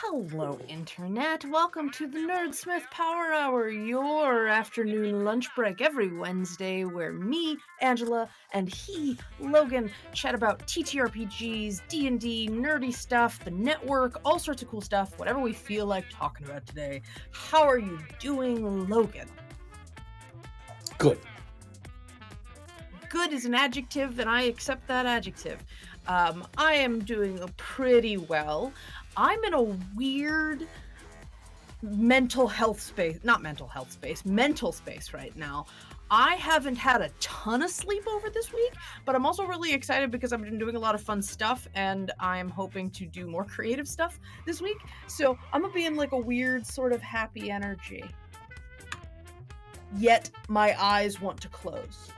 Hello, Internet. Welcome to the Nerdsmith Power Hour, your afternoon lunch break every Wednesday, where me, Angela, and he, Logan, chat about TTRPGs, D&D, nerdy stuff, the network, all sorts of cool stuff, whatever we feel like talking about today. How are you doing, Logan? Good. Good is an adjective, and I accept that adjective. I am doing pretty well. I'm in a weird mental space right now. I haven't had a ton of sleep over this week, but I'm also really excited because I've been doing a lot of fun stuff and I'm hoping to do more creative stuff this week. So I'm gonna be in like a weird sort of happy energy. Yet my eyes want to close.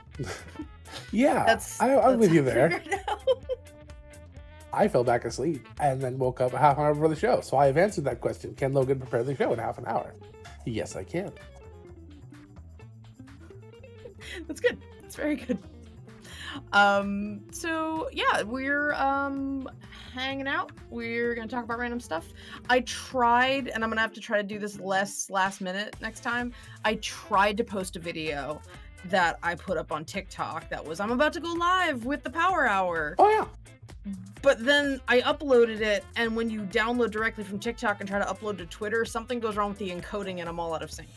Yeah, I'm with you there. I fell back asleep and then woke up a half an hour before the show. So I have answered that question. Can Logan prepare the show in half an hour? Yes, I can. That's good. That's very good. So yeah, we're hanging out. We're gonna talk about random stuff. I tried, and I'm gonna have to try to do this less last minute next time. I tried to post a video that I put up on TikTok that was, I'm about to go live with the Power Hour. Oh yeah. But then I uploaded it, and when you download directly from TikTok and try to upload to Twitter, something goes wrong with the encoding and I'm all out of sync.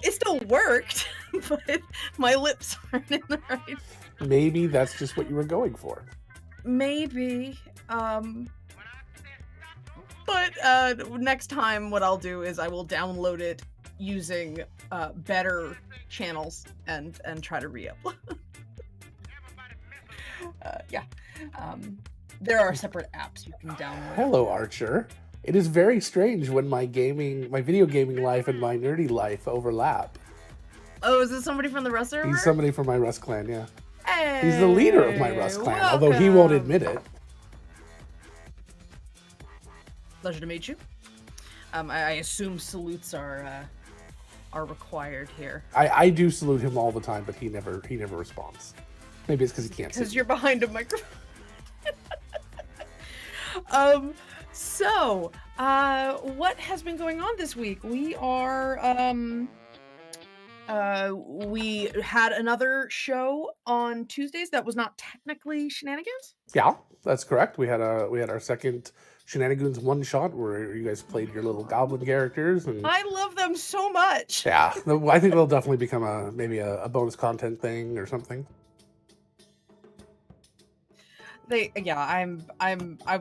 It still worked, but my lips aren't in the right. Maybe that's just what you were going for. Maybe. But next time what I'll do is I will download it using better channels and try to re-upload. Yeah. There are separate apps you can download. Hello, Archer. It is very strange when my video gaming life and my nerdy life overlap. Oh, is this somebody from the Rust server? He's somebody from my Rust clan, yeah. Hey, he's the leader of my Rust clan, although he won't admit it. Pleasure to meet you. I assume salutes are required here. I do salute him all the time, but he never responds. Maybe it's because he can't see. Because you're behind a microphone. So, what has been going on this week? We had another show on Tuesdays that was not technically Shenanigans. Yeah, that's correct. We had our second Shenanigans one shot where you guys played your little goblin characters, and I love them so much. Yeah, I think they'll definitely become maybe a bonus content thing or something. I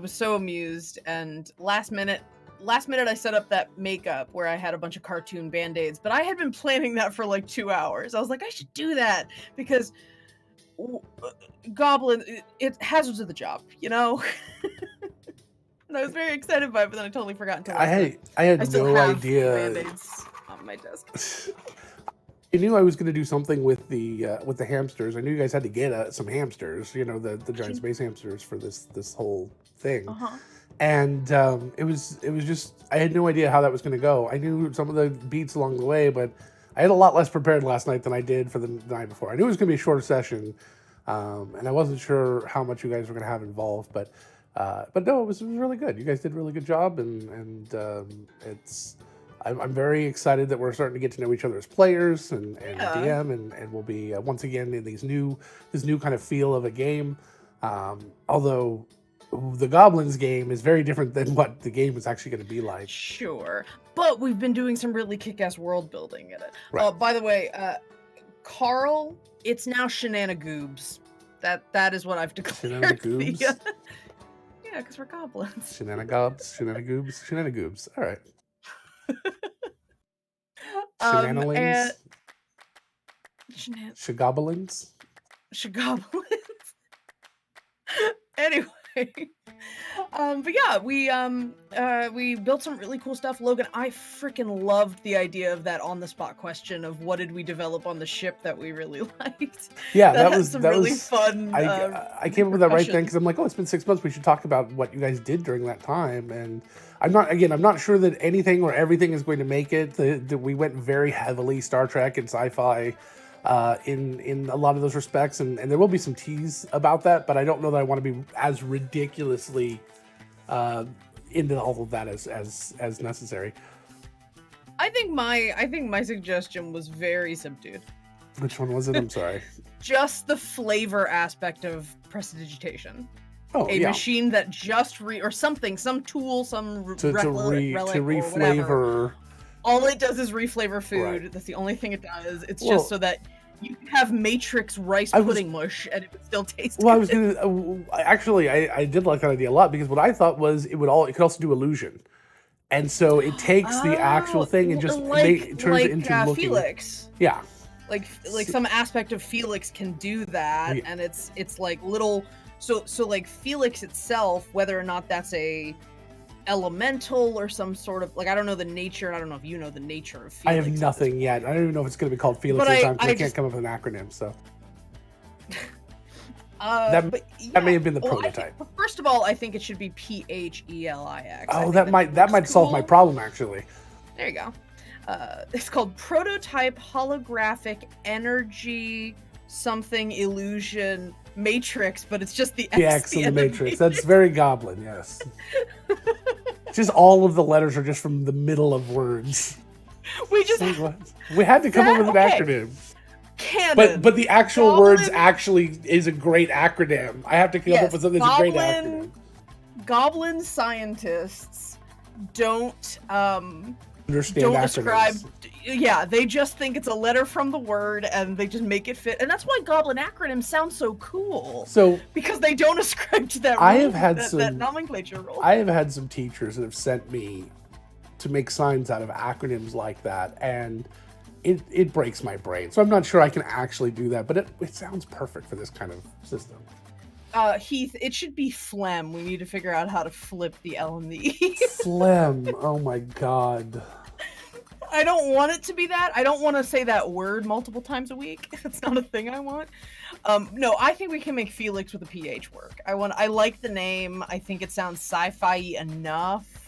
was so amused, and last minute I set up that makeup where I had a bunch of cartoon band-aids, but I had been planning that for like 2 hours. I was like, I should do that because Goblin, it hazards of the job, you know? And I was very excited by it, but then I totally forgot until I had no idea. Band-aids on my desk. I knew I was going to do something with the hamsters. I knew you guys had to get some hamsters, the giant space hamsters for this whole thing. Uh-huh. And it was just, I had no idea how that was going to go. I knew some of the beats along the way, but I had a lot less prepared last night than I did for the night before. I knew it was going to be a shorter session, and I wasn't sure how much you guys were going to have involved, but no, it was really good. You guys did a really good job, and I'm very excited that we're starting to get to know each other as players and DM, and we'll be once again in this new kind of feel of a game. Although the Goblins game is very different than what the game is actually going to be like. Sure, but we've been doing some really kick-ass world building in it. Right. By the way, Carl, it's now Shenanagoobs. That is what I've declared. Shenanagoobs? Yeah, because we're goblins. Shenanagoobs. All right. Shenanigans. Shagoblins. Anyway, but yeah, we built some really cool stuff. Logan, I freaking loved the idea of that on the spot question of what did we develop on the ship that we really liked. Yeah, that was really fun. I came up with that right then because I'm like, oh, it's been 6 months. We should talk about what you guys did during that time. And I'm not sure that anything or everything is going to make it. We went very heavily Star Trek and sci-fi in a lot of those respects, and there will be some tease about that, but I don't know that I want to be as ridiculously into all of that as necessary. I think my suggestion was very subdued. Which one was it? I'm sorry. Just the flavor aspect of prestidigitation. Oh, A yeah. machine that just or something, some tool, some To relic or whatever. reflavor. All it does is reflavor food. Right. That's the only thing it does. It's Well, just so that you can have Matrix rice pudding mush and it would still taste good. I was gonna actually, I did like that idea a lot, because what I thought was it could also do illusion, and so it takes the actual thing and just turns it into looking. Felix. Yeah. Like some aspect of Felix can do that, and it's like little. So like Felix itself, whether or not that's a elemental or some sort of, like, I don't know the nature, and I don't know if you know the nature of Felix. I have nothing yet. I don't even know if it's going to be called Felix this time, because I can't come up with an acronym. So that may have been the prototype. First of all, I think it should be PHELIX. Oh, that might solve my problem, actually. There you go. It's called Prototype Holographic Energy something illusion matrix, but it's just the X in the matrix. That's very Goblin, yes. Just all of the letters are just from the middle of words. We had to come up with an acronym. Canon. But the actual words actually is a great acronym. I have to come up with something that's a great acronym. Goblin scientists don't understand acronyms. Yeah, they just think it's a letter from the word and they just make it fit. And that's why Goblin acronyms sound so cool. So because they don't ascribe to that that nomenclature rule. I have had some teachers that have sent me to make signs out of acronyms like that, and it breaks my brain. So I'm not sure I can actually do that, but it sounds perfect for this kind of system. Heath, it should be phlegm. We need to figure out how to flip the L and the E. Phlegm. Oh my god. I don't want it to be that. I don't want to say that word multiple times a week. It's not a thing I want. No, I think we can make Felix with a PH work. I like the name. I think it sounds sci-fi enough.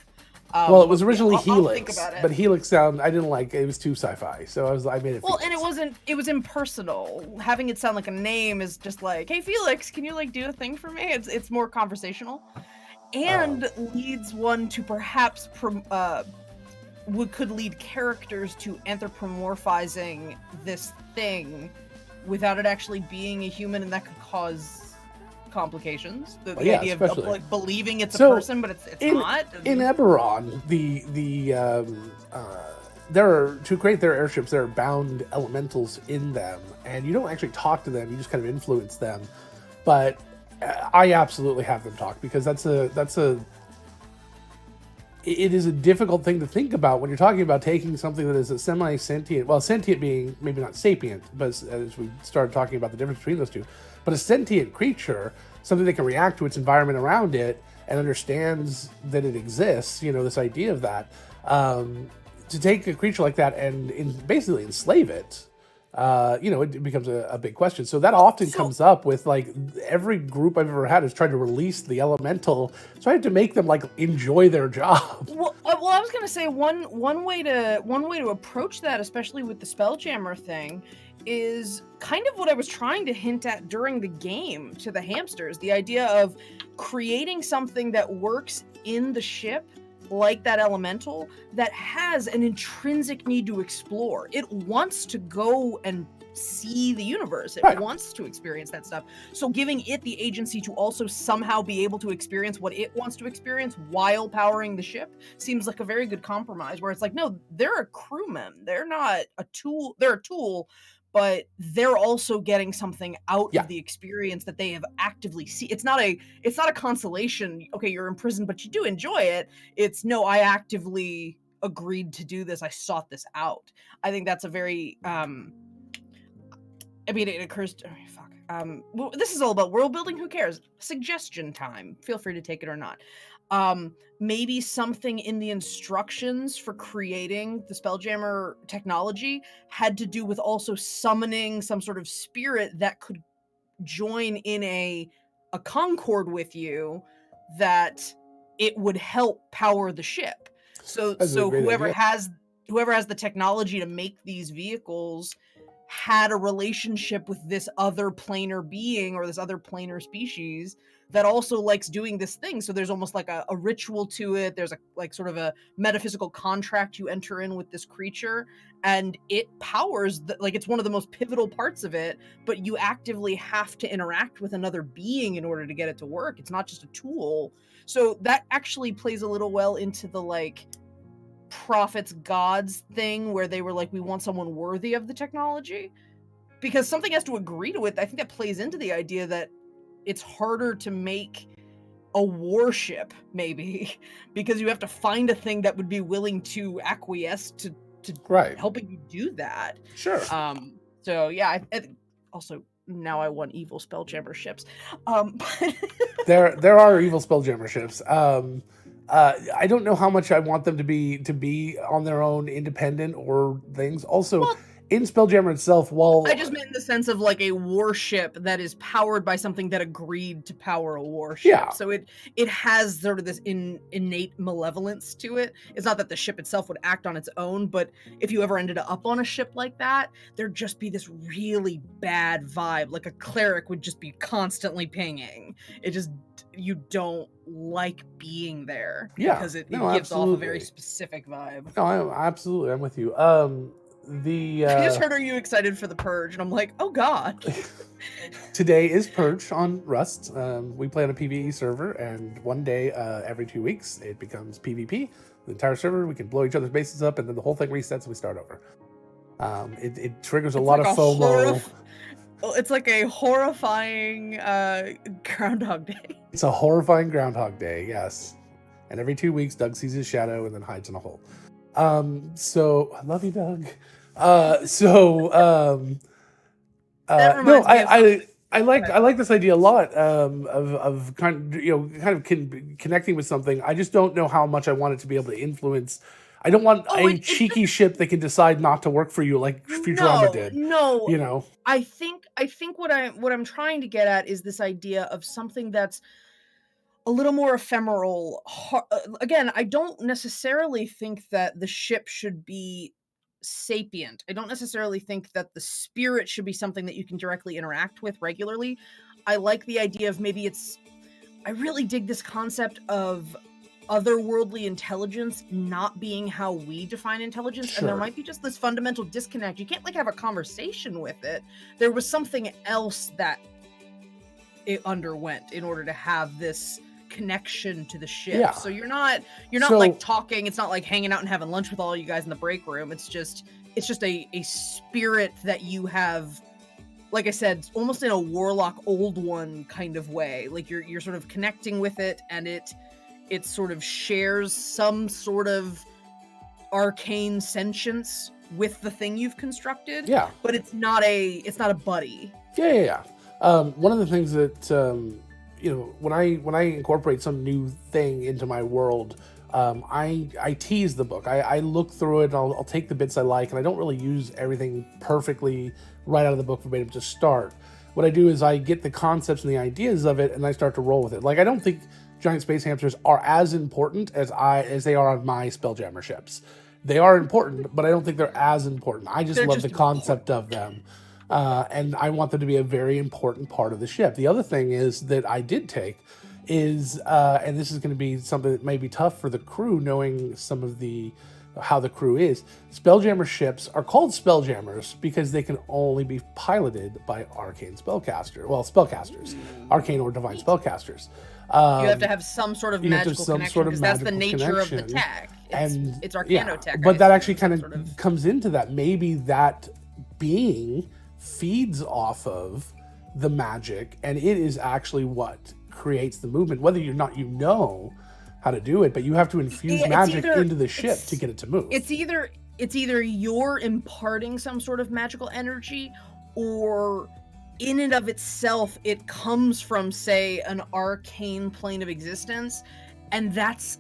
Well, it was originally Helix, but Helix I didn't like it. It was too sci-fi, so I made it. Well, Felix. And it was impersonal. Having it sound like a name is just like, hey Felix, can you like do a thing for me? It's more conversational, and leads one to perhaps could lead characters to anthropomorphizing this thing without it actually being a human, and that could cause complications. The idea of like believing it's a person, but it's not. In Eberron, there are, to create their airships, there are bound elementals in them, and you don't actually talk to them. You just kind of influence them. But I absolutely have them talk, because it is a difficult thing to think about when you're talking about taking something that is a semi-sentient, well, sentient being maybe not sapient, but as we started talking about the difference between those two, but a sentient creature, something that can react to its environment around it and understands that it exists, this idea of that, to take a creature like that and basically enslave it, it becomes a big question. So that often comes up with, like, every group I've ever had has tried to release the elemental, so I have to make them like enjoy their job. Well, I was gonna say one way to approach that, especially with the Spelljammer thing, is kind of what I was trying to hint at during the game to the hamsters. The idea of creating something that works in the ship, like that elemental, that has an intrinsic need to explore. It wants to go and see the universe. It wants to experience that stuff. So giving it the agency to also somehow be able to experience what it wants to experience while powering the ship seems like a very good compromise, where it's like, no, they're a crewman. They're not a tool. They're a tool, but they're also getting something out of the experience that they have actively seen. It's not a consolation. Okay, you're imprisoned, but you do enjoy it. It's no, I actively agreed to do this. I sought this out. I think that's a very, it occurs to, well, this is all about world building. Who cares? Suggestion time. Feel free to take it or not. Maybe something in the instructions for creating the Spelljammer technology had to do with also summoning some sort of spirit that could join in a concord with you, that it would help power the ship. So whoever has the technology to make these vehicles had a relationship with this other planar being or this other planar species that also likes doing this thing. So there's almost like a ritual to it. There's a like sort of a metaphysical contract you enter in with this creature, and it powers like it's one of the most pivotal parts of it, but you actively have to interact with another being in order to get it to work. It's not just a tool. So that actually plays a little well into the like prophets gods thing where they were like, we want someone worthy of the technology because something has to agree to it. I think that plays into the idea that it's harder to make a warship maybe because you have to find a thing that would be willing to acquiesce to Right. helping you do that. Sure. So yeah, I also now I want evil spelljammer ships. But There are evil spelljammer ships. I don't know how much I want them to be on their own, independent or things. Also, well, in Spelljammer itself, while I just meant in the sense of like a warship that is powered by something that agreed to power a warship. Yeah. So it has sort of this innate malevolence to it. It's not that the ship itself would act on its own, but if you ever ended up on a ship like that, there'd just be this really bad vibe. Like a cleric would just be constantly pinging. It just you don't like being there because it gives off a very specific vibe. No, absolutely, I'm with you. I just heard, are you excited for the Purge? And I'm like, oh god. Today is Purge on Rust. We play on a PvE server, and one day every 2 weeks it becomes PvP. The entire server, we can blow each other's bases up, and then the whole thing resets and we start over. It triggers a lot of FOMO. It's like a horrifying Groundhog Day. It's a horrifying Groundhog Day, yes. And every 2 weeks, Doug sees his shadow and then hides in a hole. So I love you, Doug. I like this idea a lot of kind of connecting with something. I just don't know how much I want it to be able to influence. I don't want a cheeky ship that can decide not to work for you like Futurama did. No, you know. I think what I'm trying to get at is this idea of something that's a little more ephemeral. Again, I don't necessarily think that the ship should be sapient. I don't necessarily think that the spirit should be something that you can directly interact with regularly. I like the idea of maybe I really dig this concept of otherworldly intelligence not being how we define intelligence. Sure. And there might be just this fundamental disconnect. You can't like have a conversation with it. There was something else that it underwent in order to have this connection to the ship. Yeah. So you're not like talking, it's not like hanging out and having lunch with all you guys in the break room. It's just a spirit that you have, like I said, almost in a warlock old one kind of way. Like you're sort of connecting with it, and it sort of shares some sort of arcane sentience with the thing you've constructed. Yeah. But it's not a buddy. Yeah. One of the things that when I incorporate some new thing into my world, I tease the book. I look through it, and I'll take the bits I like, and I don't really use everything perfectly right out of the book verbatim to start. What I do is I get the concepts and the ideas of it, and I start to roll with it. Like, I don't think giant space hamsters are as important as they are on my Spelljammer ships. They are important, but I don't think they're as important. I just love the concept of them. And I want them to be a very important part of the ship. The other thing is that I did take is, and this is going to be something that may be tough for the crew, knowing some of how the crew is. Spelljammer ships are called Spelljammers because they can only be piloted by arcane spellcasters, arcane or divine spellcasters. You have to have some sort of magical connection because that's the nature of the tech. It's arcanotech. But that actually kind of comes into that. Maybe that being feeds off of the magic, and it is actually what creates the movement, whether you're not how to do it, but you have to infuse magic into the ship to get it to move. It's either you're imparting some sort of magical energy, or in and of itself it comes from, say, an arcane plane of existence. And that's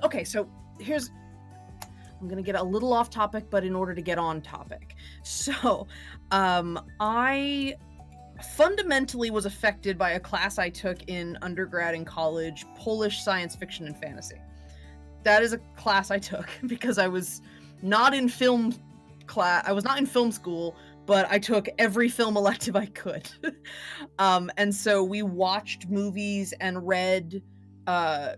okay, so I'm gonna get a little off topic, but in order to get on topic. So I fundamentally was affected by a class I took in undergrad and college, Polish science fiction and fantasy. That is a class I took because I was not in film school, but I took every film elective I could. And so we watched movies and read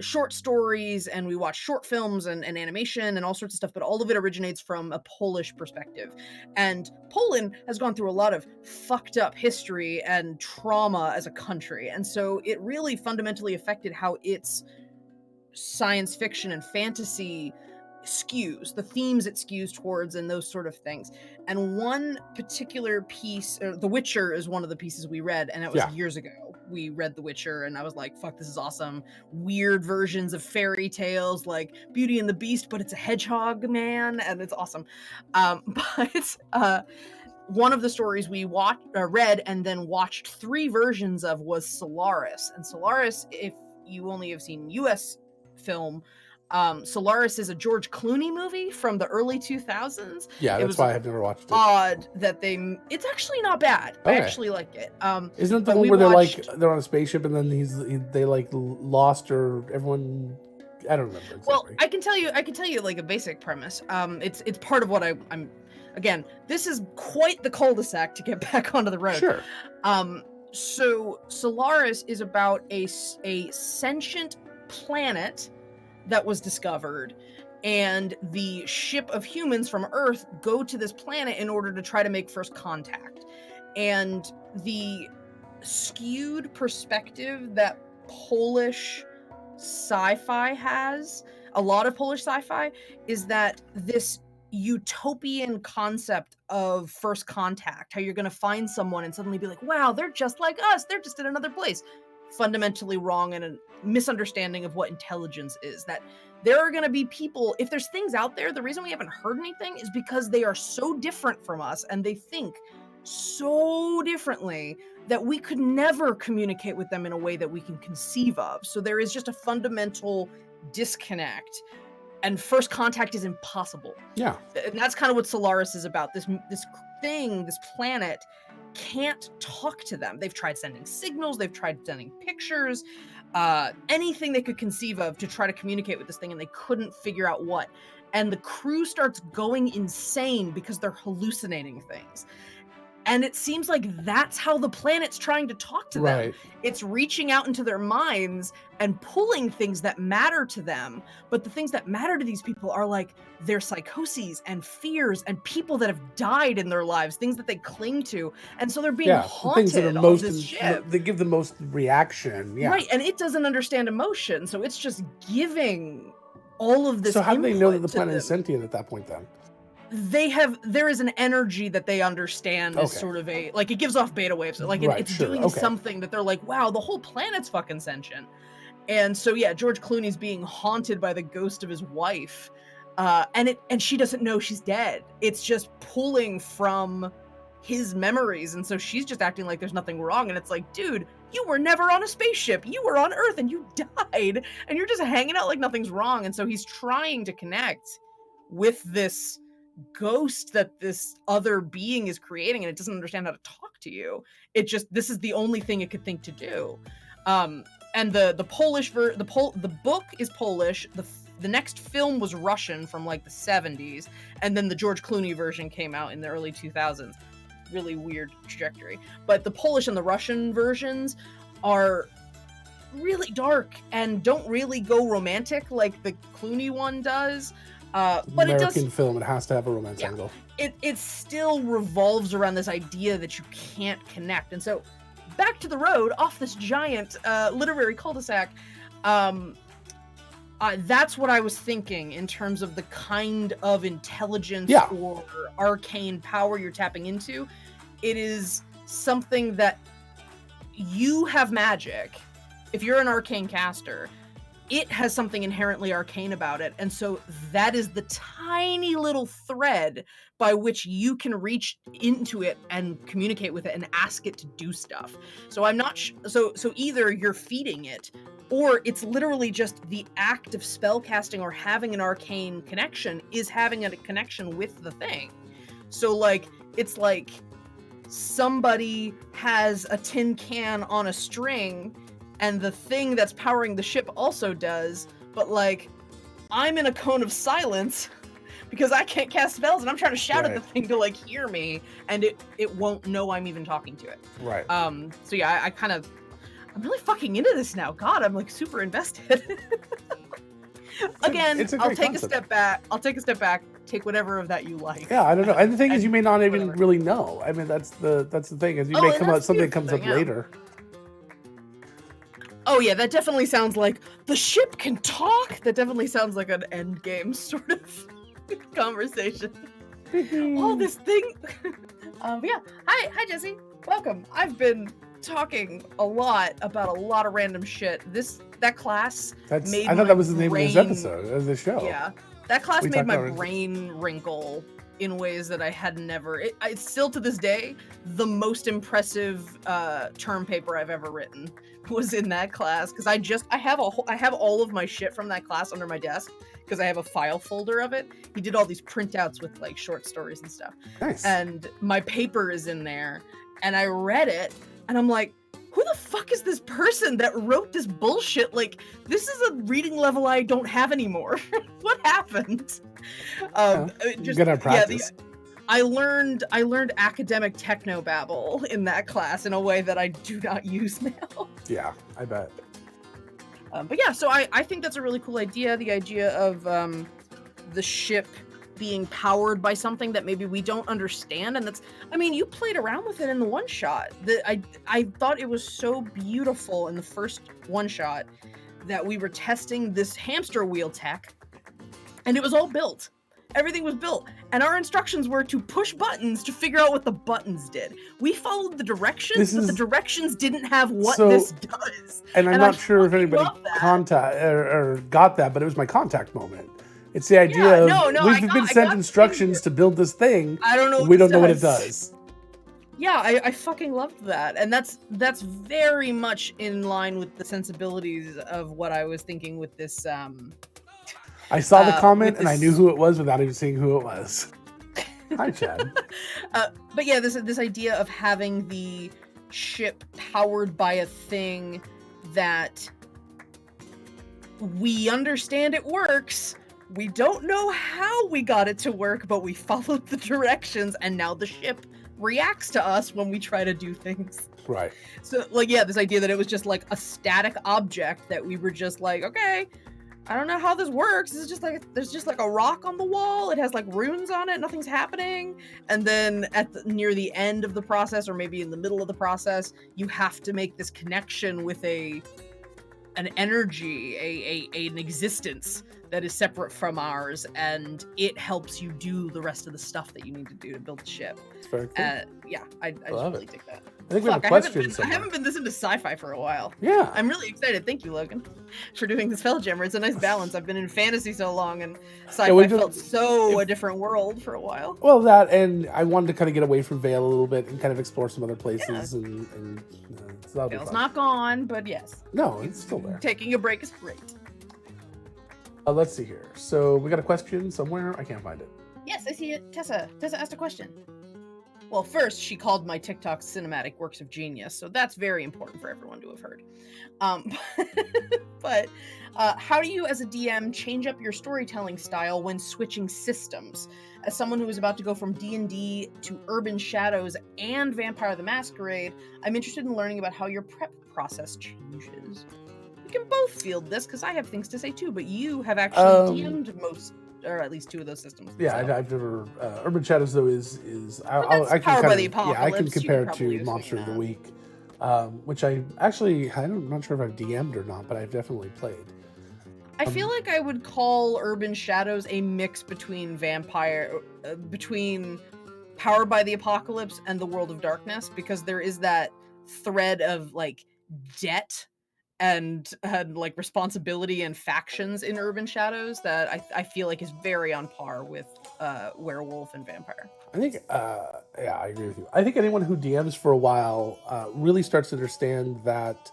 short stories, and we watched short films and animation and all sorts of stuff, but all of it originates from a Polish perspective. And Poland has gone through a lot of fucked up history and trauma as a country. And so it really fundamentally affected how its science fiction and fantasy skews, the themes it skews towards, and those sort of things. And one particular piece, The Witcher is one of the pieces we read, and it was Yeah. years ago. We read The Witcher, and I was like, fuck, this is awesome. Weird versions of fairy tales like Beauty and the Beast, but it's a hedgehog man, and it's awesome. But one of the stories we read and then watched 3 versions of was Solaris. And Solaris, if you only have seen US film, Solaris is a George Clooney movie from the early 2000s. Yeah, It that's was why I've never watched it. odd that it's actually not bad. I Okay. actually like it. Isn't it the but one we where they're watched- like they're on a spaceship and then they like lost, or everyone? I don't remember exactly. Well, I can tell you like a basic premise. It's part of what I'm. Again, this is quite the cul-de-sac to get back onto the road. Sure. So Solaris is about a sentient planet that was discovered, and the ship of humans from Earth go to this planet in order to try to make first contact. And the skewed perspective that Polish sci-fi has, a lot of Polish sci-fi, is that this utopian concept of first contact, how you're going to find someone and suddenly be like, wow, they're just like us, they're just in another place. Fundamentally wrong, and a misunderstanding of what intelligence is. That there are going to be people, if there's things out there, the reason we haven't heard anything is because they are so different from us and they think so differently that we could never communicate with them in a way that we can conceive of. So there is just a fundamental disconnect, and first contact is impossible. Yeah. And that's kind of what Solaris is about. This planet can't talk to them. They've tried sending signals, they've tried sending pictures, anything they could conceive of to try to communicate with this thing, and they couldn't figure out what. And the crew starts going insane because they're hallucinating things. And it seems like that's how the planet's trying to talk to them. Right. It's reaching out into their minds and pulling things that matter to them. But the things that matter to these people are like their psychoses and fears and people that have died in their lives, things that they cling to. And so they're being Yeah. The things that haunted are on most this ship. they give the most reaction. Yeah. Right, and it doesn't understand emotion, so it's just giving all of this. So how do they know that the input to planet is them. sentient at that point then? There is an energy that they understand as Okay. sort of it gives off beta waves. Like Right, it's sure, doing okay. something that they're like, wow, the whole planet's fucking sentient. And so yeah, George Clooney's being haunted by the ghost of his wife. And she doesn't know she's dead. It's just pulling from his memories, and so she's just acting like there's nothing wrong. And it's like, dude, you were never on a spaceship. You were on Earth and you died, and you're just hanging out like nothing's wrong. And so he's trying to connect with this ghost that this other being is creating, and it doesn't understand how to talk to you. This is the only thing it could think to do. And the book is Polish. The next film was Russian from like the 70s, and then the George Clooney version came out in the early 2000s. Really weird trajectory. But the Polish and the Russian versions are really dark and don't really go romantic like the Clooney one does. But American film, it has to have a romance angle. It still revolves around this idea that you can't connect. And so back to the road off this giant literary cul-de-sac. That's what I was thinking in terms of the kind of intelligence or arcane power you're tapping into. It is something that you have magic. If you're an arcane caster, it has something inherently arcane about it. And so that is the tiny little thread by which you can reach into it and communicate with it and ask it to do stuff. So I'm not so either you're feeding it, or it's literally just the act of spellcasting or having an arcane connection is having a connection with the thing. So like it's like somebody has a tin can on a string, and the thing that's powering the ship also does, but like I'm in a cone of silence, because I can't cast spells and I'm trying to shout at the Right. thing to like hear me, and it won't know I'm even talking to it. Right. So yeah, I'm really fucking into this now. God, I'm like super invested. Again, It's a I'll great take concept. a step back. Take whatever of that you like. Yeah, I don't know. And the thing is, you may not even whatever. really know. I mean, that's the thing is, you Oh, may and come that's up the something beautiful comes thing, up yeah. later. Oh yeah, that definitely sounds like the ship can talk. That definitely sounds like an end game sort of conversation. Oh, this thing. But yeah. Hi, Jesse. Welcome. I've been talking a lot about a lot of random shit. That class made I thought my that was the name of this brain- episode of the show. Yeah, that class We made talked my about it. brain wrinkle in ways that I had never. It's still to this day the most impressive term paper I've ever written was in that class, because I have all of my shit from that class under my desk because I have a file folder of it. He did all these printouts with like short stories and stuff. Nice. And my paper is in there, and I read it, and I'm like, who the fuck is this person that wrote this bullshit? Like, this is a reading level I don't have anymore. What happened? Good at practice. I learned academic technobabble in that class in a way that I do not use now. Yeah, I bet. But yeah, so I think that's a really cool idea. The idea of the ship being powered by something that maybe we don't understand, and you played around with it in the one shot. I thought it was so beautiful in the first one shot that we were testing this hamster wheel tech, and it was all built. Everything was built, and our instructions were to push buttons to figure out what the buttons did. We followed the directions, but the directions didn't have what this does. And I'm not sure if anybody got that, but it was my contact moment. It's the idea of we've been sent instructions to build this thing. I don't know. We don't know what it does. Yeah, I fucking loved that, and that's very much in line with the sensibilities of what I was thinking with this. I saw the comment and I knew who it was without even seeing who it was. Hi, Chad. But yeah, this idea of having the ship powered by a thing that we understand it works. We don't know how we got it to work, but we followed the directions, and now the ship reacts to us when we try to do things. Right. So, like, yeah, this idea that it was just like a static object that we were just like, okay, I don't know how this works. This is just like, there's just like a rock on the wall. It has like runes on it. Nothing's happening. And then near the end of the process, or maybe in the middle of the process, you have to make this connection with an energy, an existence that is separate from ours, and it helps you do the rest of the stuff that you need to do to build the ship. It's very cool. Yeah, I just really dig that. I think we have a question. I haven't been this into sci-fi for a while. Yeah. I'm really excited. Thank you, Logan, for doing this Spelljammer. It's a nice balance. I've been in fantasy so long, and sci-fi felt a different world for a while. Well, that, and I wanted to kind of get away from Vale a little bit and kind of explore some other places, and so that'll be fun. Vale's not gone, but yes. No, it's still there. Taking a break is great. Let's see here. So we got a question somewhere. I can't find it. Yes, I see it. Tessa asked a question. Well, first, she called my TikTok cinematic works of genius, so that's very important for everyone to have heard. But how do you, as a DM, change up your storytelling style when switching systems? As someone who is about to go from D&D to Urban Shadows and Vampire the Masquerade, I'm interested in learning about how your prep process changes. We can both field this, because I have things to say too, but you have actually DM'd most, or at least two of those systems. Yeah, so. I've never. Urban Shadows though is I can kind of, the Apocalypse. I can compare it to Monster of the Week, which I'm not sure if I've DM'd or not, but I've definitely played. I feel like I would call Urban Shadows a mix between between Powered by the Apocalypse and the World of Darkness, because there is that thread of like debt and like responsibility and factions in Urban Shadows that I feel like is very on par with Werewolf and Vampire. I think, yeah, I agree with you. I think anyone who DMs for a while really starts to understand that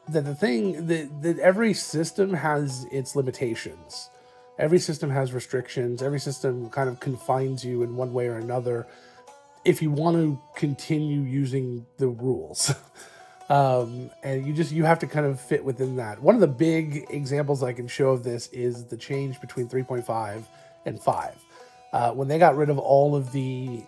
that every system has its limitations. Every system has restrictions. Every system kind of confines you in one way or another if you want to continue using the rules. And you have to kind of fit within that. One of the big examples I can show of this is the change between 3.5 and 5. When they got rid of all of the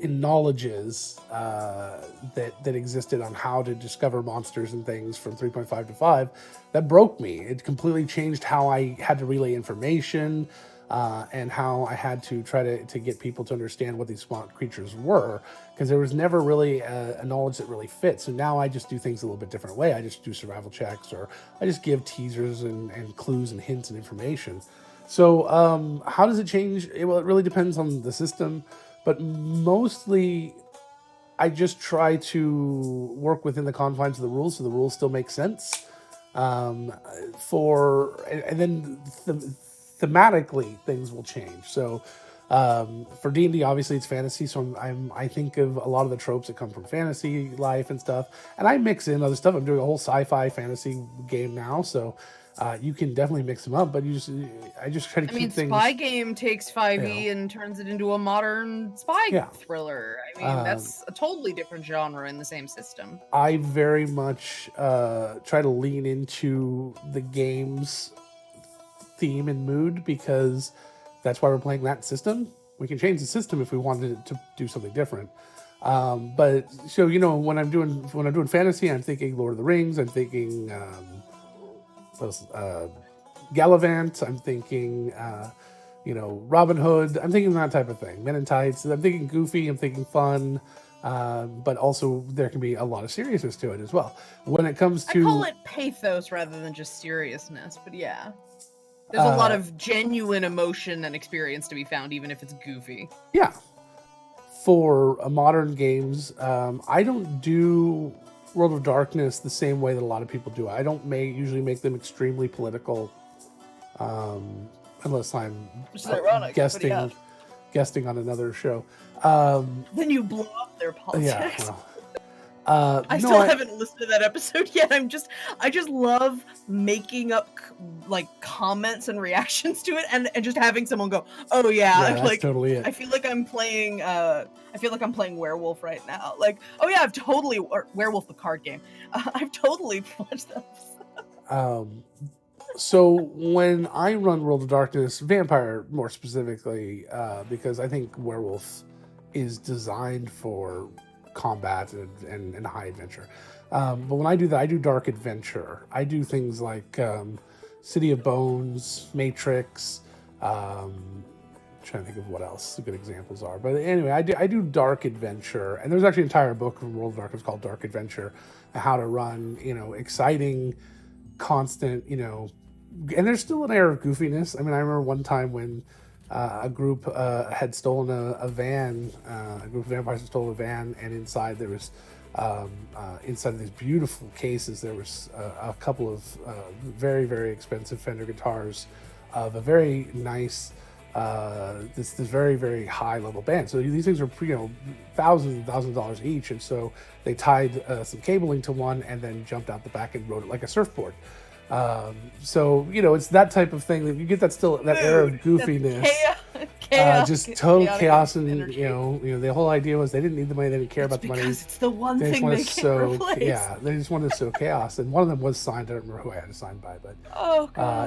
knowledges that existed on how to discover monsters and things from 3.5 to 5, that broke me. It completely changed how I had to relay information, and how I had to try to get people to understand what these smart creatures were, because there was never really a knowledge that really fit. So now I just do things a little bit different way. I just do survival checks, or I just give teasers and clues and hints and information. So how does it change? Well, it really depends on the system, but mostly I just try to work within the confines of the rules, so the rules still make sense. And then thematically things will change. So for D&D, obviously it's fantasy, so I think of a lot of the tropes that come from fantasy life and stuff, and I mix in other stuff. I'm doing a whole sci-fi fantasy game now, so you can definitely mix them up, but I just try to keep things. Spy Game takes 5e and turns it into a modern spy thriller. I mean, that's a totally different genre in the same system. I very much try to lean into the game's theme and mood, because that's why we're playing that system. We can change the system if we wanted to do something different. But so when I'm doing fantasy, I'm thinking Lord of the Rings. I'm thinking Gallivant. I'm thinking Robin Hood. I'm thinking that type of thing. Men in Tights. I'm thinking goofy. I'm thinking fun. But also there can be a lot of seriousness to it as well. When it comes to, I call it pathos rather than just seriousness. But yeah. There's a lot of genuine emotion and experience to be found, even if it's goofy. Yeah. For modern games, I don't do World of Darkness the same way that a lot of people do. I don't usually make them extremely political, unless I'm guesting on another show. Then you blow up their politics. Yeah. Well, I still haven't listened to that episode yet. I just love making up like comments and reactions to it, and just having someone go, "Oh yeah," that's like totally it. I feel like I'm playing. I feel like I'm playing Werewolf right now. Like, oh yeah, or Werewolf the card game. I've totally watched that. So when I run World of Darkness, Vampire more specifically, because I think Werewolf is designed for combat and high adventure. But when I do that, I do dark adventure. I do things like City of Bones, Matrix. Trying to think of what else good examples are. But anyway, I do dark adventure, and there's actually an entire book from World of Darkness called Dark Adventure, how to run exciting, constant, and there's still an air of goofiness. I mean, I remember one time when a group had stolen a van. A group of vampires had stolen a van, and inside there was, inside of these beautiful cases, there was a couple of very, very expensive Fender guitars of a very nice, this very, very high level band. So these things are thousands and thousands of dollars each, and so they tied some cabling to one and then jumped out the back and rode it like a surfboard. So it's that type of thing that you get that air of goofiness, chaos, just total chaos, and the whole idea was they didn't need the money, they didn't care about the money. It's the one thing they can't replace. Yeah, they just wanted to sow chaos, and one of them was signed. I don't remember who I had to sign by, but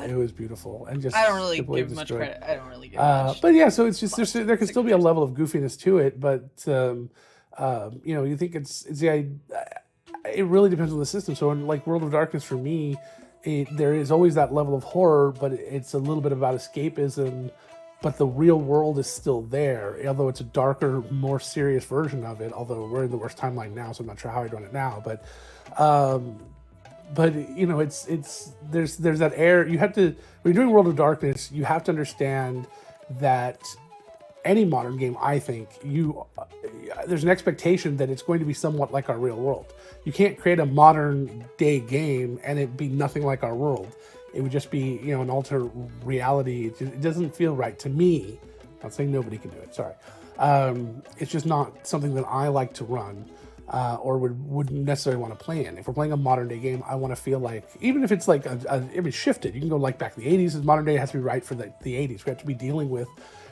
it was beautiful and just I don't really give much credit. I don't really give much. But yeah, so it's just there can still be a level of goofiness to it, but you think it's it really depends on the system. So in like World of Darkness for me, there is always that level of horror, but it's a little bit about escapism, but the real world is still there, although it's a darker, more serious version of it, although we're in the worst timeline now, so I'm not sure how I'd run it now, but it's there's that air. You have to, when you're doing World of Darkness, you have to understand that any modern game, I think, there's an expectation that it's going to be somewhat like our real world. You can't create a modern day game and it be nothing like our world. It would just be, an alternate reality. It doesn't feel right to me. I'm not saying nobody can do it, sorry. It's just not something that I like to run or would necessarily want to play in. If we're playing a modern day game, I want to feel like, even if it's like, it's shifted. You can go like back to the 80s. As modern day, it has to be right for the 80s. We have to be dealing with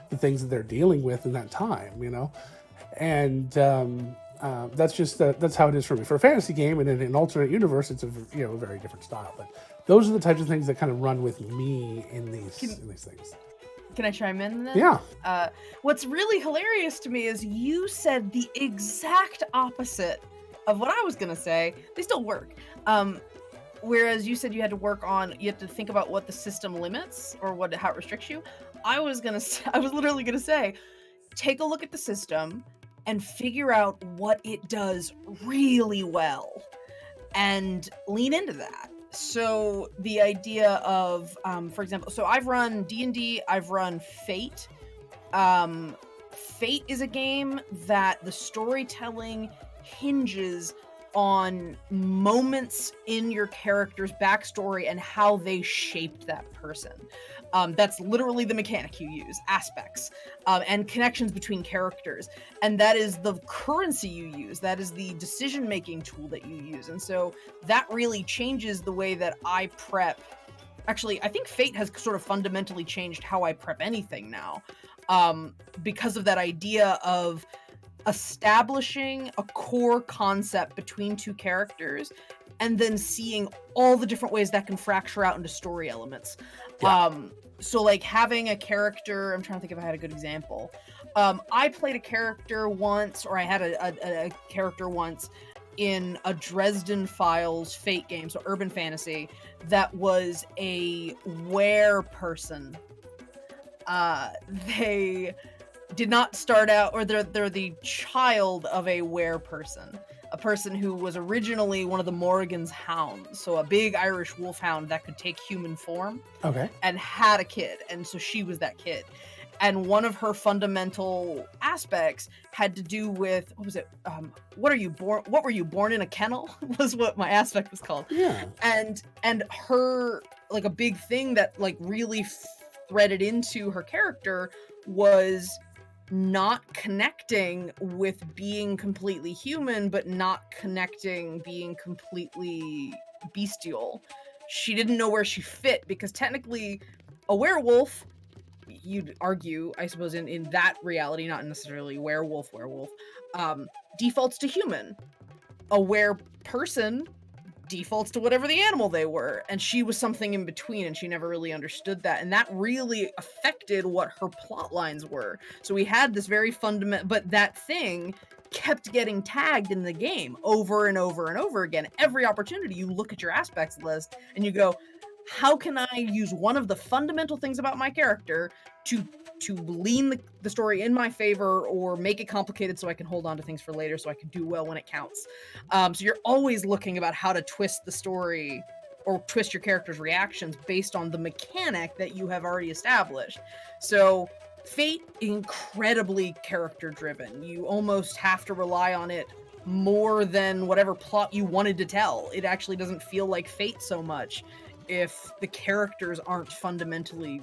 the things that they're dealing with in that time, And That's how it is for me. For a fantasy game and in an alternate universe, it's a very different style. But those are the types of things that kind of run with me in these things. Can I chime in then? Yeah. What's really hilarious to me is you said the exact opposite of what I was gonna say. They still work. Whereas you said you had to think about what the system limits or how it restricts you. I was literally gonna say, take a look at the system and figure out what it does really well and lean into that. So the idea of, for example, so I've run D&D, I've run Fate. Fate is a game that the storytelling hinges on moments in your character's backstory and how they shaped that person. That's literally the mechanic you use, aspects, and connections between characters. And that is the currency you use. That is the decision-making tool that you use. And so that really changes the way that I prep. Actually, I think Fate has sort of fundamentally changed how I prep anything now, because of that idea of establishing a core concept between two characters and then seeing all the different ways that can fracture out into story elements. Yeah. So like having a character, I'm trying to think if I had a good example. I played a character once, or I had a character once in a Dresden Files Fate game, so urban fantasy, that was a were person. They did not start out, or they're the child of a were person, a person who was originally one of the Morrigan's hounds, so a big Irish wolfhound that could take human form. Okay. And had a kid, and so she was that kid. And one of her fundamental aspects had to do with, what was it? What were you born in a kennel? Was what my aspect was called. Yeah. And her, like, a big thing that like really threaded into her character was not connecting with being completely human, but not connecting being completely bestial. She didn't know where she fit, because technically a werewolf, you'd argue, I suppose, in that reality, not necessarily werewolf, defaults to human. A were person defaults to whatever the animal they were, and she was something in between, and she never really understood that, and that really affected what her plot lines were. So we had this very fundamental, but that thing kept getting tagged in the game over and over and over again. Every opportunity you look at your aspects list and you go, how can I use one of the fundamental things about my character to lean the story in my favor, or make it complicated so I can hold on to things for later so I can do well when it counts. So you're always looking about how to twist the story or twist your character's reactions based on the mechanic that you have already established. So Fate, incredibly character driven. You almost have to rely on it more than whatever plot you wanted to tell. It actually doesn't feel like Fate so much if the characters aren't fundamentally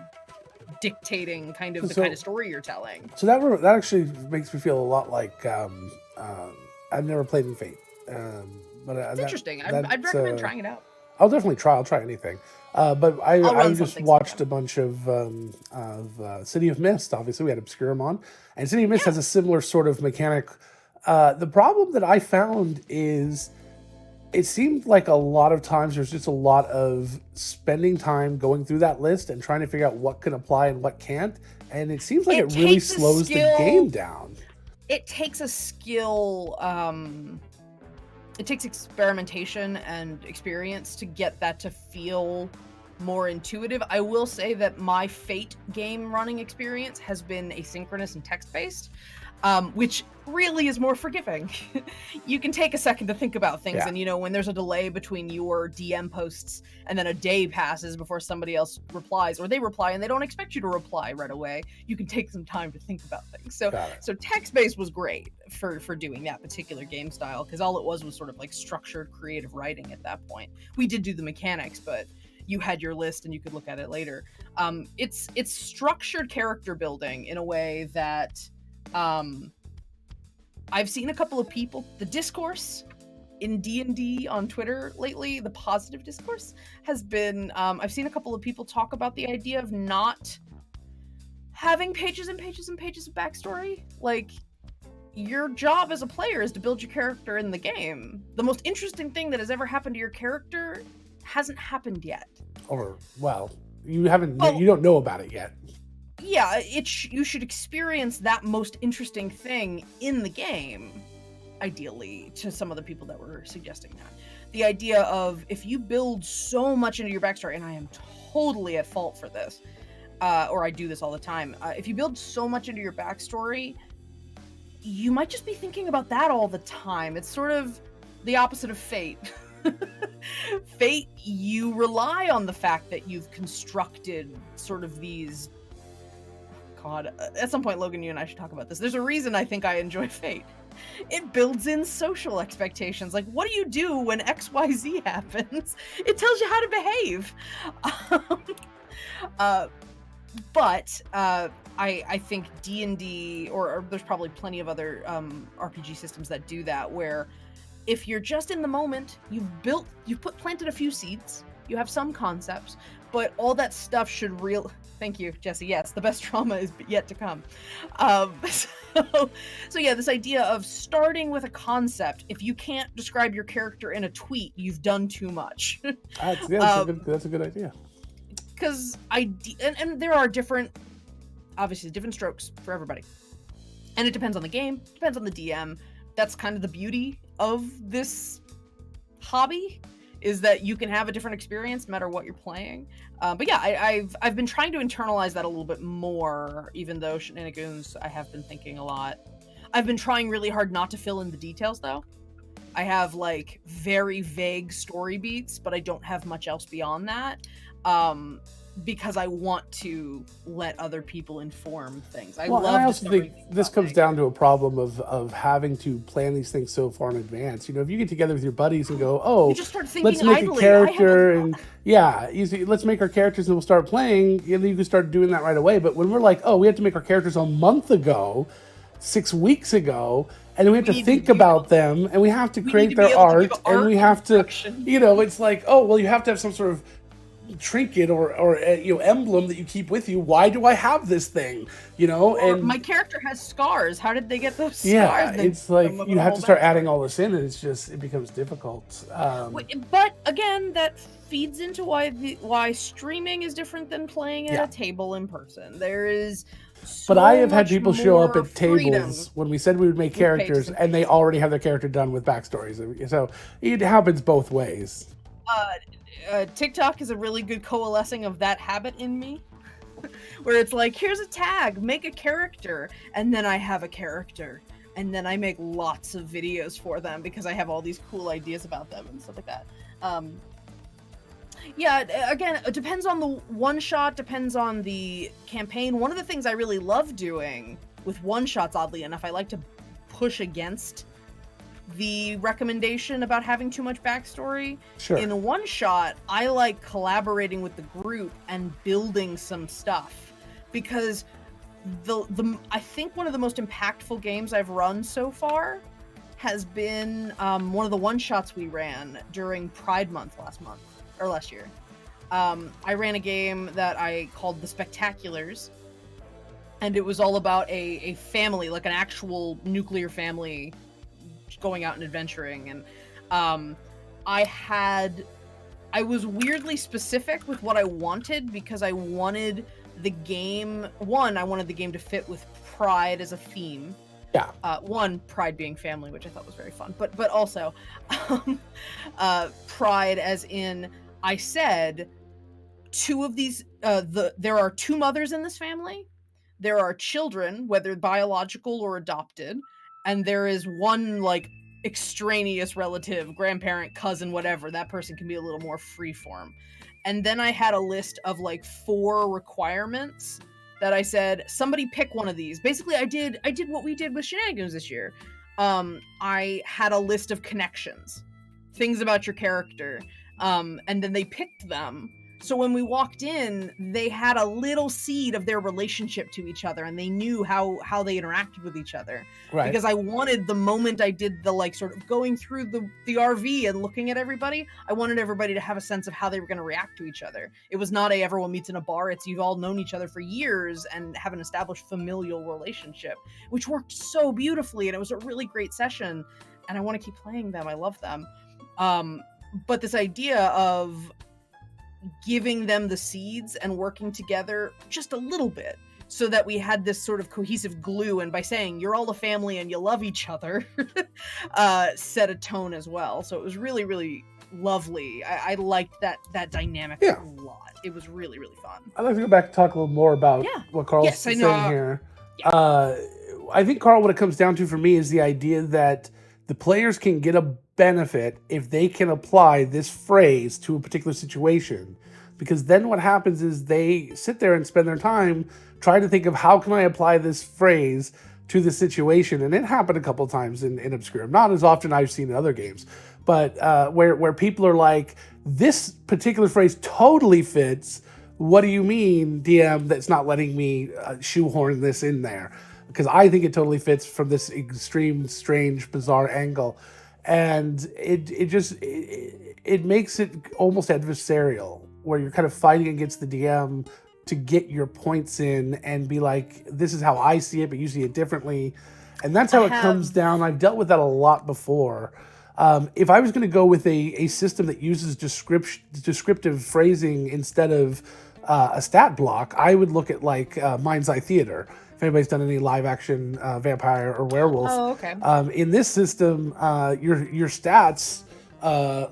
dictating kind of the kind of story you're telling. So that actually makes me feel a lot like I've never played in Fate, but it's interesting. I'd recommend trying it out. I'll definitely try. I'll try anything. But I just watched a bunch of City of Mist. Obviously, we had Obscurum on, and City of Mist has a similar sort of mechanic. The problem that I found is, it seemed like a lot of times there's just a lot of spending time going through that list and trying to figure out what can apply and what can't. And it seems like it really slows the game down. It takes a skill, it takes experimentation and experience to get that to feel more intuitive. I will say that my Fate game running experience has been asynchronous and text-based, which really is more forgiving. You can take a second to think about things, and when there's a delay between your DM posts and then a day passes before somebody else replies, or they reply and they don't expect you to reply right away, you can take some time to think about things. So text-based was great for doing that particular game style, because all it was sort of like structured creative writing at that point. We did do the mechanics, but you had your list and you could look at it later. It's structured character building in a way that I've seen a couple of people, the discourse in D&D on Twitter lately, the positive discourse has been, I've seen a couple of people talk about the idea of not having pages and pages and pages of backstory. Like, your job as a player is to build your character in the game. The most interesting thing that has ever happened to your character hasn't happened yet. Or, well, you haven't, Well, you don't know about it yet. Yeah, you should experience that most interesting thing in the game, ideally, to some of the people that were suggesting that. The idea of, if you build so much into your backstory, and I am totally at fault for this, or I do this all the time, if you build so much into your backstory, you might just be thinking about that all the time. It's sort of the opposite of Fate. Fate, you rely on the fact that you've constructed sort of these... God, at some point, Logan, you and I should talk about this. There's a reason I think I enjoy Fate. It builds in social expectations. Like, what do you do when XYZ happens? It tells you how to behave. But I think D&D, or there's probably plenty of other RPG systems that do that, where if you're just in the moment, you've planted a few seeds, you have some concepts, but all that stuff should Thank you, Jesse. Yes, the best trauma is yet to come. So yeah, this idea of starting with a concept. If you can't describe your character in a tweet, you've done too much. That's a good idea. Because and there are obviously different strokes for everybody, and it depends on the game, depends on the DM. That's kind of the beauty of this hobby, is that you can have a different experience no matter what you're playing. But yeah, I've been trying to internalize that a little bit more, even though Shenanigans, I have been thinking a lot. I've been trying really hard not to fill in the details, though. I have like very vague story beats, but I don't have much else beyond that. Because I want to let other people inform things. I also think this comes down to a problem of having to plan these things so far in advance. You know, if you get together with your buddies and go, "Oh, you just start thinking let's make idly. a character," and let's make our characters and we'll start playing. You can start doing that right away. But when we're like, "Oh, we have to make our characters a month ago, 6 weeks ago," and we have to think about them, and we have to create their art, and we have to, it's like, oh, well, you have to have some sort of trinket or emblem that you keep with you. Why do I have this thing? And my character has scars. How did they get those scars? Yeah, it's like you have to start adding all this in, and it becomes difficult. But again, that feeds into why streaming is different than playing at a table in person. There is but I have had people show up at tables when we said we would make characters, and they already have their character done with backstories. So it happens both ways. TikTok is a really good coalescing of that habit in me, where it's like, here's a tag, make a character, and then I have a character, and then I make lots of videos for them because I have all these cool ideas about them and stuff like that. Yeah, again, it depends on the one-shot, depends on the campaign. One of the things I really love doing with one-shots, oddly enough, I like to push against the recommendation about having too much backstory. Sure. In a one-shot, I like collaborating with the group and building some stuff, because I think one of the most impactful games I've run so far has been one of the one-shots we ran during Pride Month last year. I ran a game that I called The Spectaculars, and it was all about a family, like an actual nuclear family, going out and adventuring. And I was weirdly specific with what I wanted, because I wanted the game to fit with pride as a theme. Yeah. Pride being family, which I thought was very fun, but also pride as in, I said, two of these there are two mothers in this family, there are children, whether biological or adopted, and there is one like extraneous relative, grandparent, cousin, whatever. That person can be a little more freeform. And then I had a list of like 4 requirements that I said, somebody pick one of these. Basically, I did what we did with Shenanigans this year. I had a list of connections, things about your character, and then they picked them. So when we walked in, they had a little seed of their relationship to each other, and they knew how they interacted with each other. Right. Because I wanted, the moment I did the like sort of going through the RV and looking at everybody, I wanted everybody to have a sense of how they were going to react to each other. It was not a everyone meets in a bar. It's you've all known each other for years and have an established familial relationship, which worked so beautifully, and it was a really great session. And I want to keep playing them. I love them. But this idea of giving them the seeds and working together just a little bit so that we had this sort of cohesive glue, and by saying you're all a family and you love each other, set a tone as well. So it was really, really lovely. I liked that dynamic Yeah. a lot. It was really, really fun. I'd like to go back and talk a little more about Yeah. what Carl's Yes, I saying know. here. Yeah. I think, Carl, what it comes down to for me is the idea that the players can get a benefit if they can apply this phrase to a particular situation. Because then what happens is they sit there and spend their time trying to think of how can I apply this phrase to the situation. And it happened a couple of times in Obscure. Not as often I've seen in other games, but where people are like, this particular phrase totally fits. What do you mean, DM, that's not letting me shoehorn this in there? Because I think it totally fits from this extreme, strange, bizarre angle. And it makes it almost adversarial, where you're kind of fighting against the DM to get your points in and be like, this is how I see it, but you see it differently. And that's how it comes down. I've dealt with that a lot before. If I was going to go with a system that uses descriptive phrasing instead of a stat block, I would look at like Mind's Eye Theater. If anybody's done any live action vampire or werewolf. Oh, okay. In this system, your stats,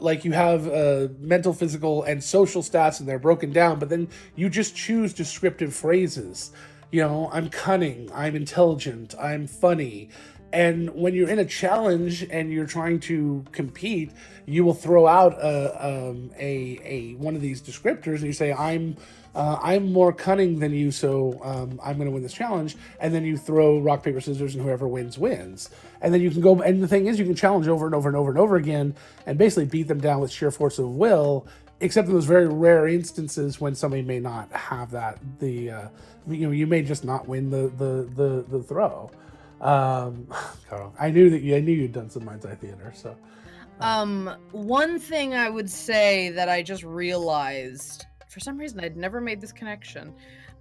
like you have mental, physical, and social stats, and they're broken down, but then you just choose descriptive phrases. You know, I'm cunning, I'm intelligent, I'm funny. And when you're in a challenge and you're trying to compete, you will throw out a one of these descriptors, and you say, I'm more cunning than you, so I'm going to win this challenge. And then you throw rock, paper, scissors, and whoever wins, wins. And then you can go, and the thing is, you can challenge over and over and over and over again and basically beat them down with sheer force of will, except in those very rare instances when somebody may not have that. You may just not win the throw. Carl, I knew you'd done some Mind's Eye Theater, so. One thing I would say that I just realized, for some reason I'd never made this connection.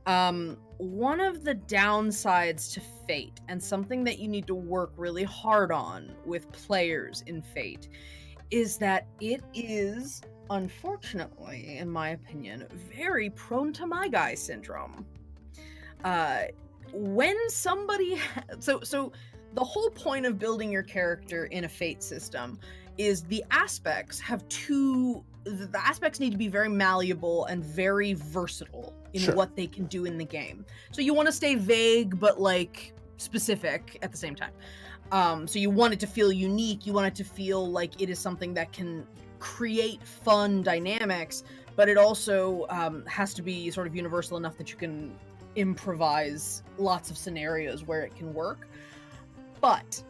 One of the downsides to Fate, and something that you need to work really hard on with players in Fate, is that it is, unfortunately, in my opinion, very prone to my guy syndrome. When somebody so the whole point of building your character in a Fate system is the aspects need to be very malleable and very versatile in what they can do in the game. So you want to stay vague but like specific at the same time. So you want it to feel unique, you want it to feel like it is something that can create fun dynamics, but it also has to be sort of universal enough that you can improvise lots of scenarios where it can work. But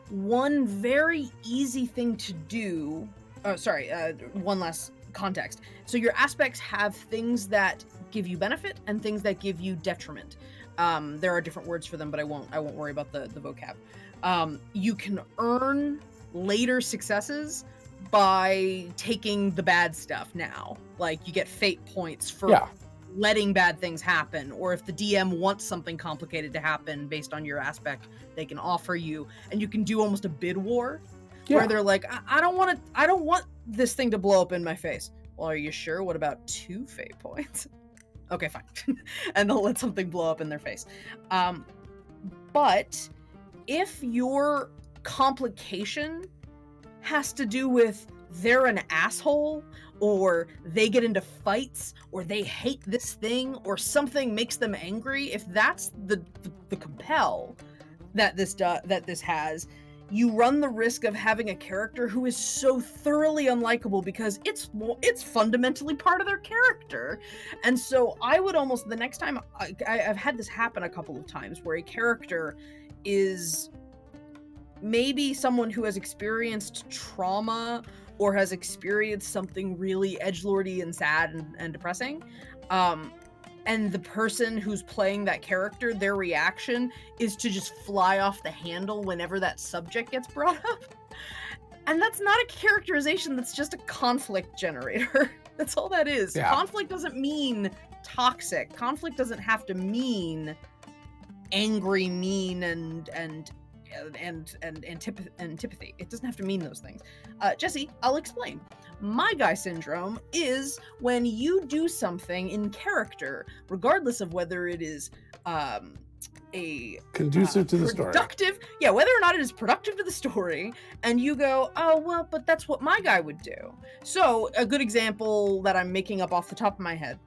one very easy thing to do, one last context. So your aspects have things that give you benefit and things that give you detriment. There are different words for them, but I won't worry about the vocab. You can earn later successes by taking the bad stuff now. Like you get fate points for letting bad things happen, or if the DM wants something complicated to happen based on your aspect, they can offer you, and you can do almost a bid war where they're like, I don't want this thing to blow up in my face. Well, are you sure? What about 2 fate points? Okay, fine. And they'll let something blow up in their face. But if your complication has to do with they're an asshole, or they get into fights, or they hate this thing, or something makes them angry, if that's the compel that this has, you run the risk of having a character who is so thoroughly unlikable because it's fundamentally part of their character. And so I would almost, the next time, I've had this happen a couple of times where a character is maybe someone who has experienced trauma or has experienced something really edgelordy and sad and depressing. And the person who's playing that character, their reaction is to just fly off the handle whenever that subject gets brought up. And that's not a characterization, that's just a conflict generator. That's all that is. Yeah. Conflict doesn't mean toxic. Conflict doesn't have to mean angry, mean, and antipathy. It doesn't have to mean those things. Jesse, I'll explain. My guy syndrome is when you do something in character, regardless of whether it is a conducive to the story. Yeah, whether or not it is productive to the story, and you go, oh, well, but that's what my guy would do. So a good example that I'm making up off the top of my head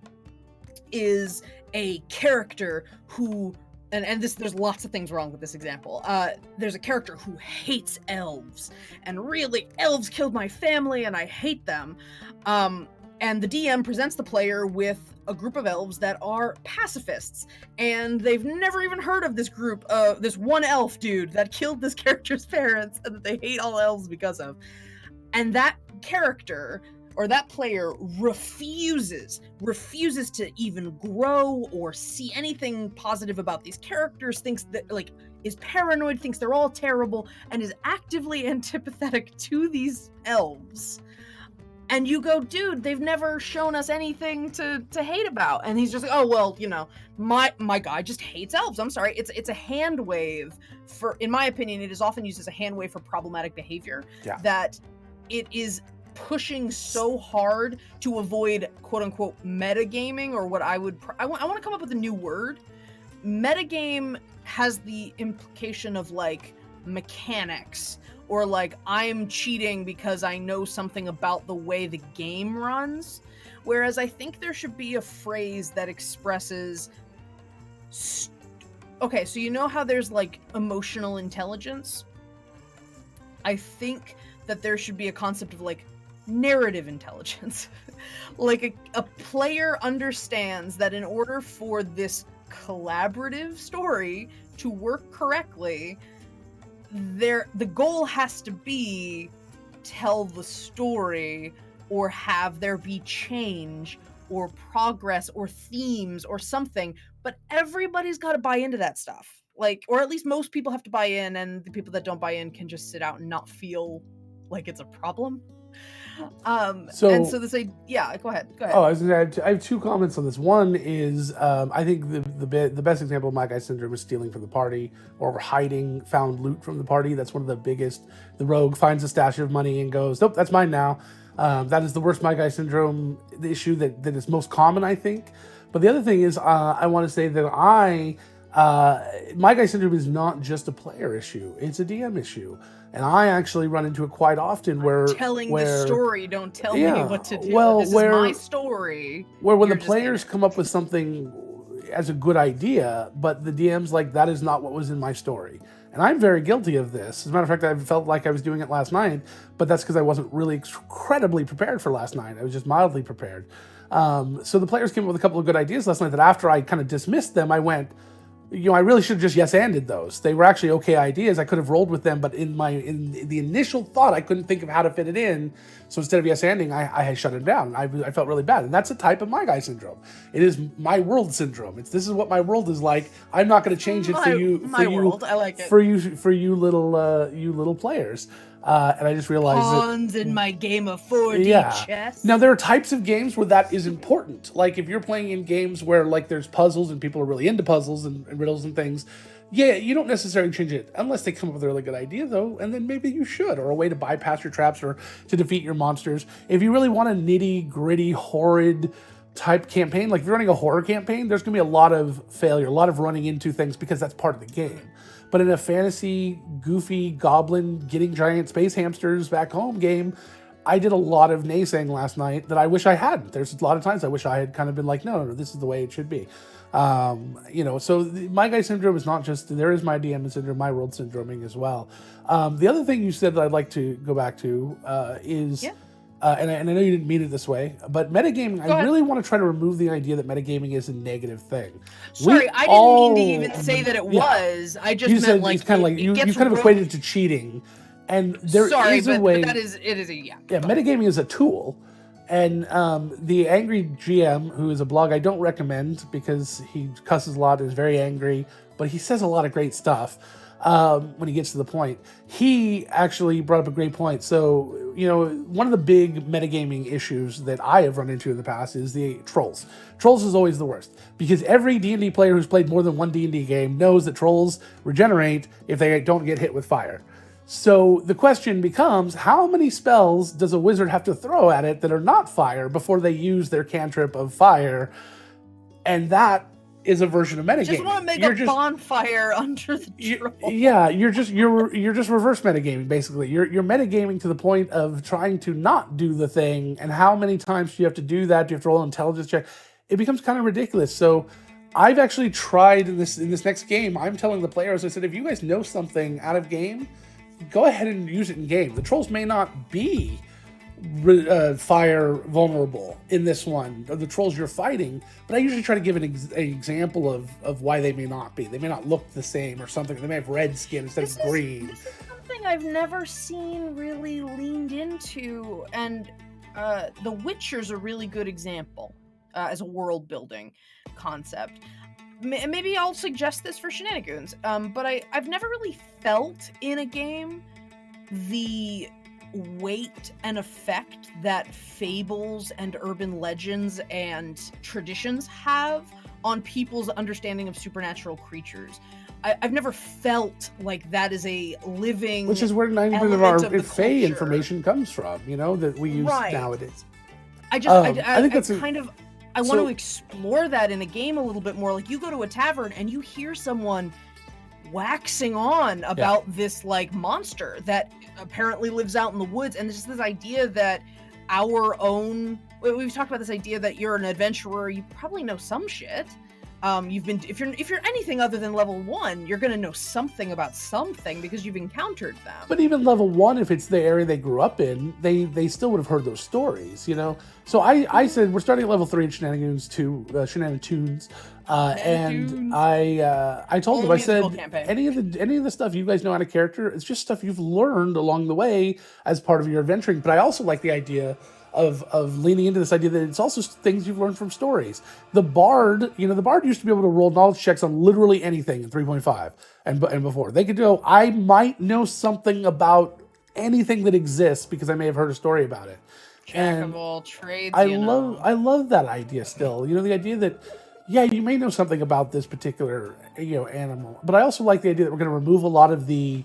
is a character who, and there's lots of things wrong with this example. There's a character who hates elves, and really, elves killed my family, and I hate them. And the DM presents the player with a group of elves that are pacifists, and they've never even heard of this group, this one elf dude that killed this character's parents, and that they hate all elves because of. And that character, or that player, refuses to even grow or see anything positive about these characters, thinks that, like, is paranoid, thinks they're all terrible, and is actively antipathetic to these elves. And you go, dude, they've never shown us anything to hate about. And he's just like, oh, well, you know, my guy just hates elves. I'm sorry. It's a hand wave for, in my opinion, it is often used as a hand wave for problematic behavior. Yeah. That it is pushing so hard to avoid quote unquote metagaming, or what I want to come up with a new word. Metagame has the implication of like mechanics, or like I'm cheating because I know something about the way the game runs. Whereas I think there should be a phrase that expresses okay, so you know how there's like emotional intelligence? I think that there should be a concept of like narrative intelligence. Like a player understands that in order for this collaborative story to work correctly, the goal has to be tell the story, or have there be change or progress or themes or something, but everybody's got to buy into that stuff. Like, or at least most people have to buy in, and the people that don't buy in can just sit out and not feel like it's a problem. And so this, yeah, go ahead. Oh, I have two comments on this. One is, I think the best example of my guy syndrome is stealing from the party, or hiding found loot from the party. That's one of the biggest. The rogue finds a stash of money and goes, nope, that's mine now. That is the worst my guy syndrome issue that is most common, I think. But the other thing is, I want to say that my guy syndrome is not just a player issue; it's a DM issue. And I actually run into it quite often where the story, don't tell me what to do. Well, this is my story. Where when the players come up with something as a good idea, but the DM's like, that is not what was in my story. And I'm very guilty of this. As a matter of fact, I felt like I was doing it last night, but that's because I wasn't really incredibly prepared for last night. I was just mildly prepared. So the players came up with a couple of good ideas last night that after I kind of dismissed them, I went, I really should have just yes-anded those. They were actually okay ideas. I could have rolled with them, but in the initial thought, I couldn't think of how to fit it in. So instead of yes-anding, I shut it down. I felt really bad. And that's a type of my guy syndrome. It is my world syndrome. This is what my world is like. I'm not going to change it for you. My world. I like it. For you little players. And I just realized pawns in my game of 4D chess. Now, there are types of games where that is important. Like if you're playing in games where like there's puzzles and people are really into puzzles and riddles and things, you don't necessarily change it unless they come up with a really good idea, though, and then maybe you should, or a way to bypass your traps or to defeat your monsters. If you really want a nitty-gritty, horrid type campaign, like if you're running a horror campaign, there's going to be a lot of failure, a lot of running into things because that's part of the game. But in a fantasy, goofy, goblin, getting giant space hamsters back home game, I did a lot of naysaying last night that I wish I hadn't. There's a lot of times I wish I had kind of been like, no, this is the way it should be. So my guy syndrome is not just, there is my DM syndrome, my world syndroming as well. The other thing you said that I'd like to go back to is... Yeah. And I know you didn't mean it this way, but metagaming, I really want to try to remove the idea that metagaming is a negative thing. Sorry, I didn't mean to even say that it was. I just meant like... You kind of equated it to cheating. And there Sorry, is a but way. it is a yeah. Yeah, Go ahead. metagaming is a tool. And the Angry GM, who is a blog I don't recommend because he cusses a lot and is very angry, but he says a lot of great stuff when he gets to the point. He actually brought up a great point. So, you know, one of the big metagaming issues that I have run into in the past is the trolls. Trolls is always the worst because every D&D player who's played more than one D&D game knows that trolls regenerate if they don't get hit with fire. So the question becomes, how many spells does a wizard have to throw at it that are not fire before they use their cantrip of fire? And that is a version of metagaming. Just want to make a bonfire under the troll. Yeah, you're just reverse metagaming basically. You're metagaming to the point of trying to not do the thing. And how many times do you have to do that? Do you have to roll an intelligence check? It becomes kind of ridiculous. So I've actually tried in this next game. I'm telling the players, I said, if you guys know something out of game, go ahead and use it in game. The trolls may not be fire vulnerable in this one, or the trolls you're fighting, but I usually try to give an example of why they may not be. They may not look the same or something. They may have red skin instead of green. This is something I've never seen really leaned into, and The Witcher's a really good example as a world building concept. Maybe I'll suggest this for shenanigans, but I've never really felt in a game the weight and effect that fables and urban legends and traditions have on people's understanding of supernatural creatures. I've never felt like that is a living, which is where 90% of our Fae information comes from, you know, that we use nowadays. I think that's I want to explore that in a game a little bit more. Like, you go to a tavern and you hear someone waxing on about this like monster that apparently lives out in the woods, and there's just this idea that we've talked about this idea that you're an adventurer, you probably know some shit. If you're anything other than level 1, you're gonna know something about something because you've encountered them. But even level 1, if it's the area they grew up in, they still would have heard those stories, you know. So I said we're starting at level 3 in Shenanigans 2, Shenanigans, and I told them, I said any of the stuff you guys know out of character, it's just stuff you've learned along the way as part of your adventuring. But I also like the idea of leaning into this idea that it's also things you've learned from stories. The bard used to be able to roll knowledge checks on literally anything in 3.5 and before. They could go, I might know something about anything that exists because I may have heard a story about it. Jack of all trades. I love that idea still. You know, the idea that you may know something about this particular animal, but I also like the idea that we're going to remove a lot of the,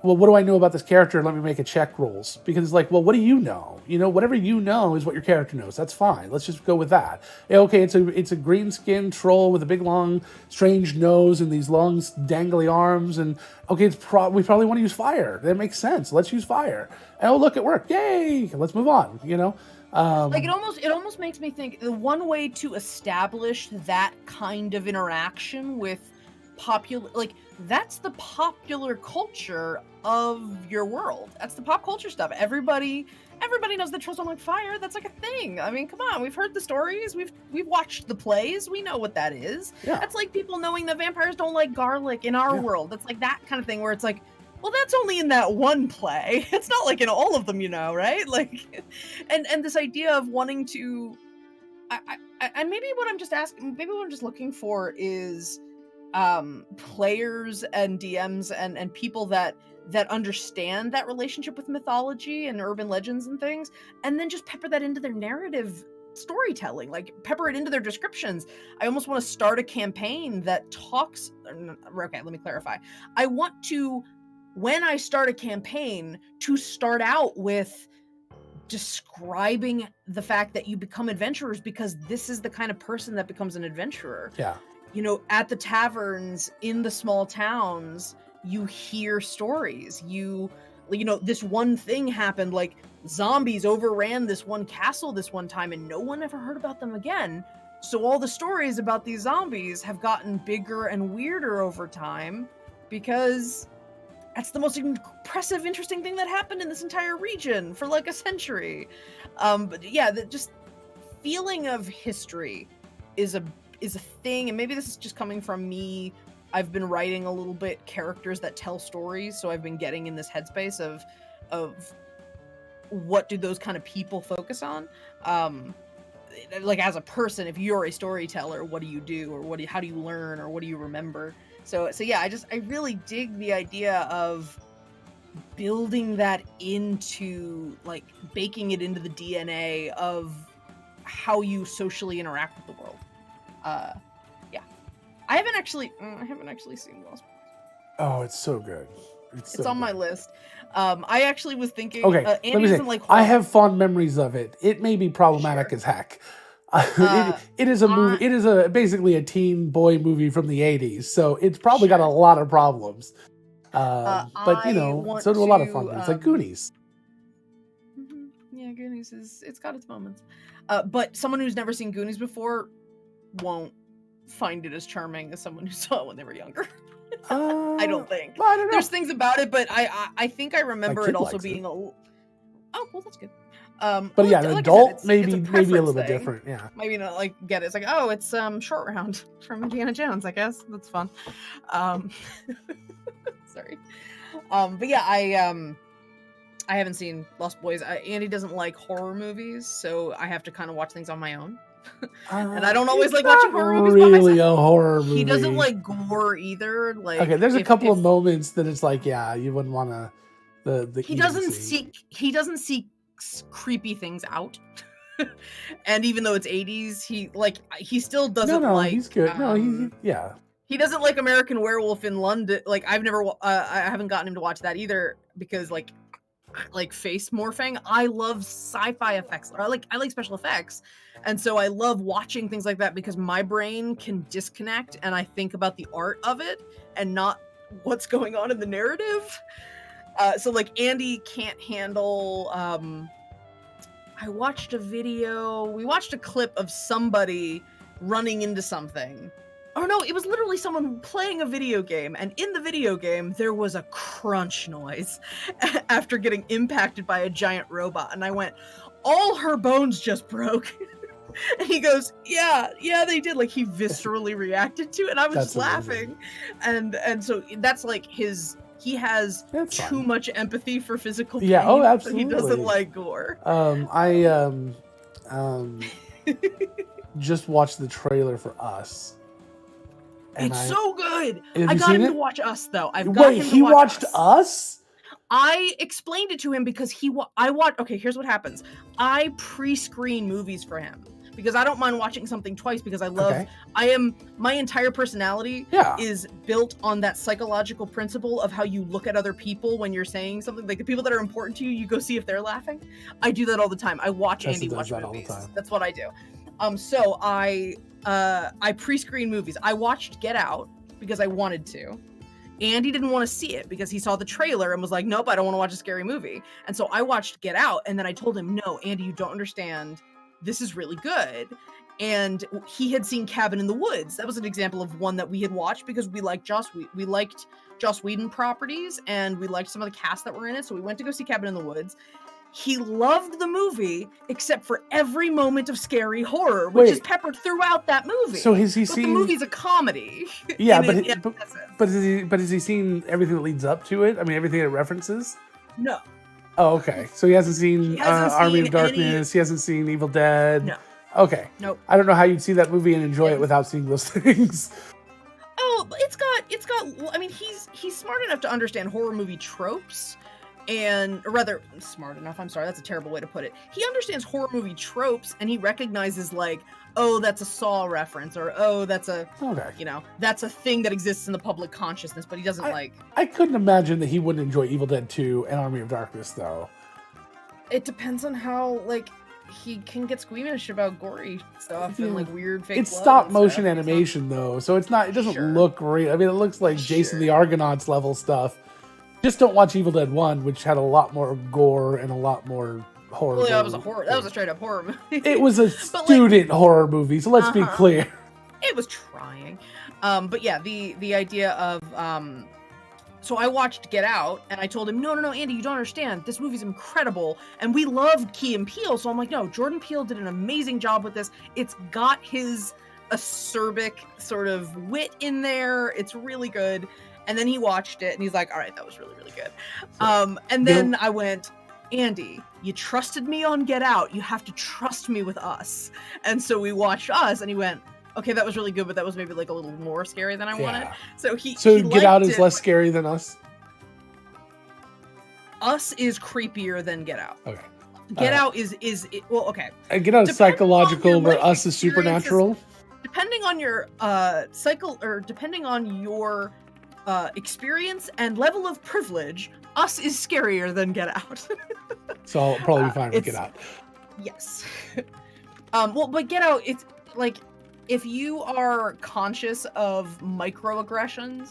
well, what do I know about this character? Let me make a check rules. Because it's like, well, what do you know? You know, whatever you know is what your character knows. That's fine. Let's just go with that. Okay, it's a green-skinned troll with a big, long, strange nose and these long, dangly arms. And okay, we probably want to use fire. That makes sense. Let's use fire. And, oh, look, it worked. Yay! Let's move on, you know? Like, it almost makes me think the one way to establish that kind of interaction with that's the popular culture of your world. That's the pop culture stuff. Everybody knows that trolls don't like fire. That's like a thing. I mean, come on. We've heard the stories. We've watched the plays. We know what that is. Yeah. That's like people knowing that vampires don't like garlic in our world. That's like that kind of thing where it's like, well, that's only in that one play. It's not like in all of them, right? Like, and this idea of wanting to, and maybe what I'm just looking for is players and DMs and people that understand that relationship with mythology and urban legends and things, and then just pepper that into their narrative storytelling, like pepper it into their descriptions. I almost want to start a campaign that talks. Okay, let me clarify. I want to, when I start a campaign, to start out with describing the fact that you become adventurers because this is the kind of person that becomes an adventurer. Yeah. You know, at the taverns, in the small towns, you hear stories. You know, this one thing happened, like zombies overran this one castle this one time and no one ever heard about them again. So all the stories about these zombies have gotten bigger and weirder over time because that's the most impressive, interesting thing that happened in this entire region for like a century. But yeah, the just feeling of history is a thing, and maybe this is just coming from me I've been writing a little bit characters that tell stories, so I've been getting in this headspace of what do those kind of people focus on. Like as a person, if you're a storyteller, what do you do, or how do you learn, or what do you remember? So yeah, I really dig the idea of building that into, like, baking it into the DNA of how you socially interact with the world. Yeah, I haven't actually seen Lost. Oh, it's so good. It's so on good. my list. I actually was thinking. Okay, Andy let me say, doesn't like horror. I have fond memories of it. It may be problematic Sure. as heck. It is a movie. It is basically a teen boy movie from the '80s, so it's probably got a lot of problems. But you know, so do a lot of fun things like Goonies. Yeah, Goonies it's got its moments. But someone who's never seen Goonies before won't find it as charming as someone who saw it when they were younger. I don't think. Well, I don't know. There's things about it, but I think I remember it also being oh, well, that's good. But yeah, an adult maybe a little bit different. Yeah, maybe not like get it. It's like, oh, it's Short Round from Indiana Jones. I guess that's fun. Sorry. But yeah, I haven't seen Lost Boys. Andy doesn't like horror movies, so I have to kind of watch things on my own. And I don't always like watching horror movies. Really, a horror movie. He doesn't like gore either. Like, okay, there's a couple of moments that it's like, yeah, you wouldn't want to. He doesn't seek creepy things out. And even though it's 80s, he still doesn't like. He's good. Yeah. He doesn't like American Werewolf in London. Like, I haven't gotten him to watch that either because like face morphing. I love sci-fi effects. I like special effects. And so I love watching things like that because my brain can disconnect and I think about the art of it and not what's going on in the narrative. So like Andy can't handle we watched a clip of somebody running into something. Oh no, it was literally someone playing a video game, and in the video game there was a crunch noise after getting impacted by a giant robot, and I went, all her bones just broke. And he goes, yeah, they did. Like, he viscerally reacted to it, and I was just laughing. And so that's like he has too much empathy for physical pain. Yeah, oh, absolutely. He doesn't like gore. I just watched the trailer for Us. It's so good. I got him to watch Us, though. He watched Us? I explained it to him because okay, here's what happens. I pre-screen movies for him because I don't mind watching something twice because I love, my entire personality is built on that psychological principle of how you look at other people when you're saying something. Like the people that are important to you, you go see if they're laughing. I do that all the time. I watch Andy watch movies. That's what I do. So I pre-screen movies. I watched Get Out because I wanted to. Andy didn't want to see it because he saw the trailer and was like, nope, I don't want to watch a scary movie. And so I watched Get Out, and then I told him, no, Andy, you don't understand. This is really good. And he had seen Cabin in the Woods. That was an example of one that we had watched because we liked Joss Whedon properties, and we liked some of the cast that were in it. So we went to go see Cabin in the Woods. He loved the movie, except for every moment of scary horror, which is peppered throughout that movie. So has he seen? The movie's a comedy. Yeah, but has he seen everything that leads up to it? I mean, everything it references. No. Oh, okay. So he hasn't seen Army of Darkness. He hasn't seen Evil Dead. No. Okay. Nope. I don't know how you'd see that movie and enjoy it without seeing those things. Oh, it's got. I mean, he's smart enough to understand horror movie tropes. Or rather, smart enough, I'm sorry, that's a terrible way to put it. He understands horror movie tropes, and he recognizes, like, oh, that's a Saw reference, or oh, that's that's a thing that exists in the public consciousness, but he doesn't I couldn't imagine that he wouldn't enjoy Evil Dead 2 and Army of Darkness, though. It depends on how, he can get squeamish about gory stuff and, weird fake It's stop motion animation, though, so it doesn't look great. I mean, it looks like Jason the Argonauts level stuff. Just don't watch Evil Dead 1, which had a lot more gore and a lot more horror. Well, that was a horror. That was a straight up horror movie. It was a student horror movie, so let's be clear. It was trying. But yeah, the idea of so I watched Get Out, and I told him, no, Andy, you don't understand. This movie's incredible, and we loved Key and Peele. So I'm like, no, Jordan Peele did an amazing job with this. It's got his acerbic sort of wit in there. It's really good. And then he watched it and he's like, all right, that was really, really good. And then I went, Andy, you trusted me on Get Out. You have to trust me with Us. And so we watched Us and he went, okay, that was really good, but that was maybe like a little more scary than I wanted. So he Get Out is less scary than Us? Us is creepier than Get Out. Okay. Get Out is well, okay. Get Out is psychological, but Us is supernatural. Depending on your depending on your experience and level of privilege, Us is scarier than Get Out. So I'll probably be fine with Get Out. Yes. Well, but Get Out, it's like if you are conscious of microaggressions,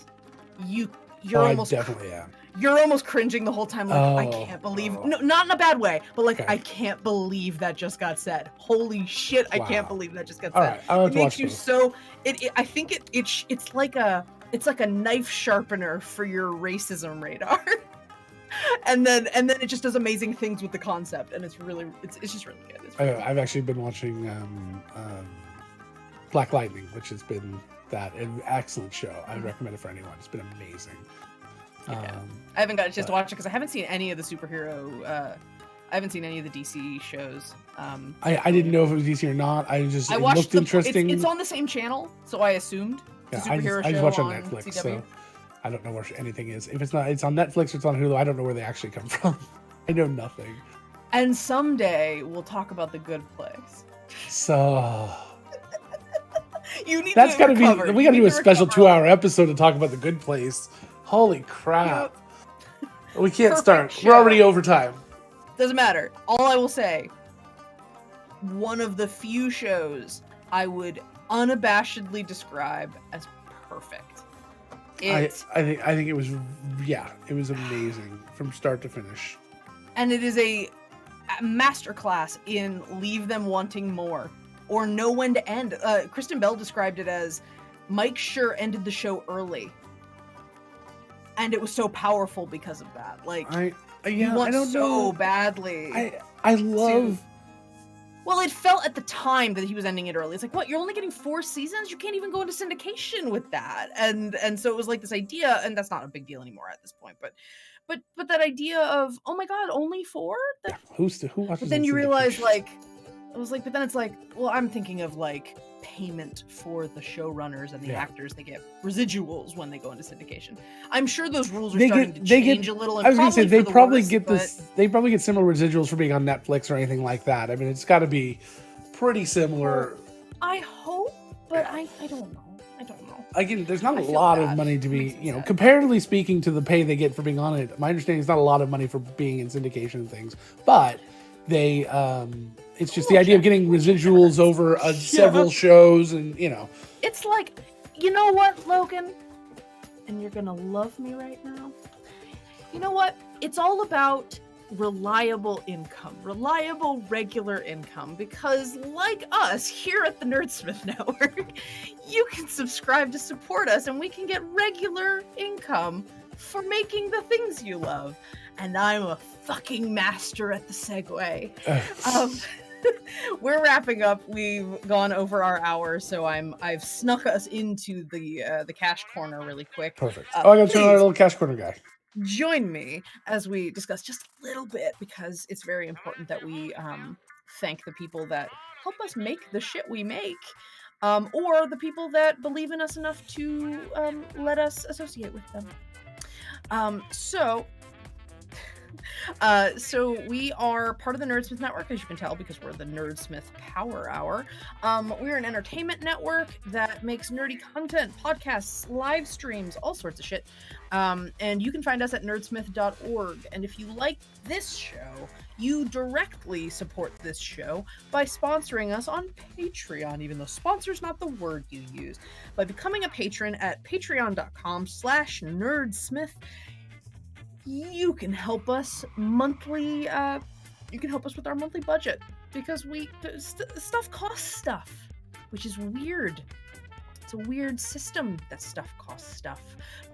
you're almost definitely am. You're almost cringing the whole time, like, I can't believe, no, not in a bad way, but like, I can't believe that just got said. Holy shit, I can't believe that just got said. Right, it makes you so, I think it's like a knife sharpener for your racism radar. and then it just does amazing things with the concept, and it's just really good. I've actually been watching Black Lightning, which has been an excellent show. I recommend it for anyone. It's been amazing. Yeah. I haven't got a chance to watch it because I haven't seen any of the superhero. I haven't seen any of the DC shows. I didn't know if it was DC or not. It looked interesting. It's on the same channel, so I assumed. Yeah, I just watch on Netflix, CW. So I don't know where anything is. If it's not, it's on Netflix or it's on Hulu. I don't know where they actually come from. I know nothing. And someday we'll talk about The Good Place. So that's got to be. We got to do a special 2-hour episode to talk about The Good Place. Holy crap! Yep. We can't start. Show. We're already over time. Doesn't matter. All I will say, one of the few shows I would unabashedly describe as perfect. I think it was it was amazing from start to finish. And it is a masterclass in leave them wanting more or know when to end. Kristen Bell described it as Mike sure ended the show early. And it was so powerful because of that. Like, you want so badly. I love. Well, it felt at the time that he was ending it early. It's like, what? You're only getting 4 seasons? You can't even go into syndication with that. And so it was like this idea, and that's not a big deal anymore at this point. But that idea of, oh my god, only 4? Who watches? But then you realize, like, it was like, but then it's like, well, I'm thinking of like payment for the showrunners and the actors. They get residuals when they go into syndication. I'm sure those rules are starting to change a little. And I was going to say they probably get this. They probably get similar residuals for being on Netflix or anything like that. I mean, it's got to be pretty similar. I hope, but I don't know. I don't know. Again, there's not a lot of money to be, comparatively speaking to the pay they get for being on it. My understanding is not a lot of money for being in syndication and things, but they. It's just the idea of getting residuals over several shows and, It's like, you know what, Logan? And you're going to love me right now. You know what? It's all about reliable income, reliable, regular income, because like us here at the Nerdsmith Network, you can subscribe to support us and we can get regular income for making the things you love. And I'm a fucking master at the segue. We're wrapping up. We've gone over our hour, so I've snuck us into the cash corner really quick. Perfect. I gotta turn on our little cash corner guy. Join me as we discuss just a little bit, because it's very important that we thank the people that help us make the shit we make, or the people that believe in us enough to let us associate with them. So we are part of the Nerdsmith Network, as you can tell, because we're the Nerdsmith Power Hour. We're an entertainment network that makes nerdy content, podcasts, live streams, all sorts of shit. And you can find us at nerdsmith.org. And if you like this show, you directly support this show by sponsoring us on Patreon, even though sponsor's not the word you use. By becoming a patron at patreon.com/nerdsmith, you can help us monthly. You can help us with our monthly budget, because stuff costs stuff, which is weird. It's a weird system that stuff costs stuff.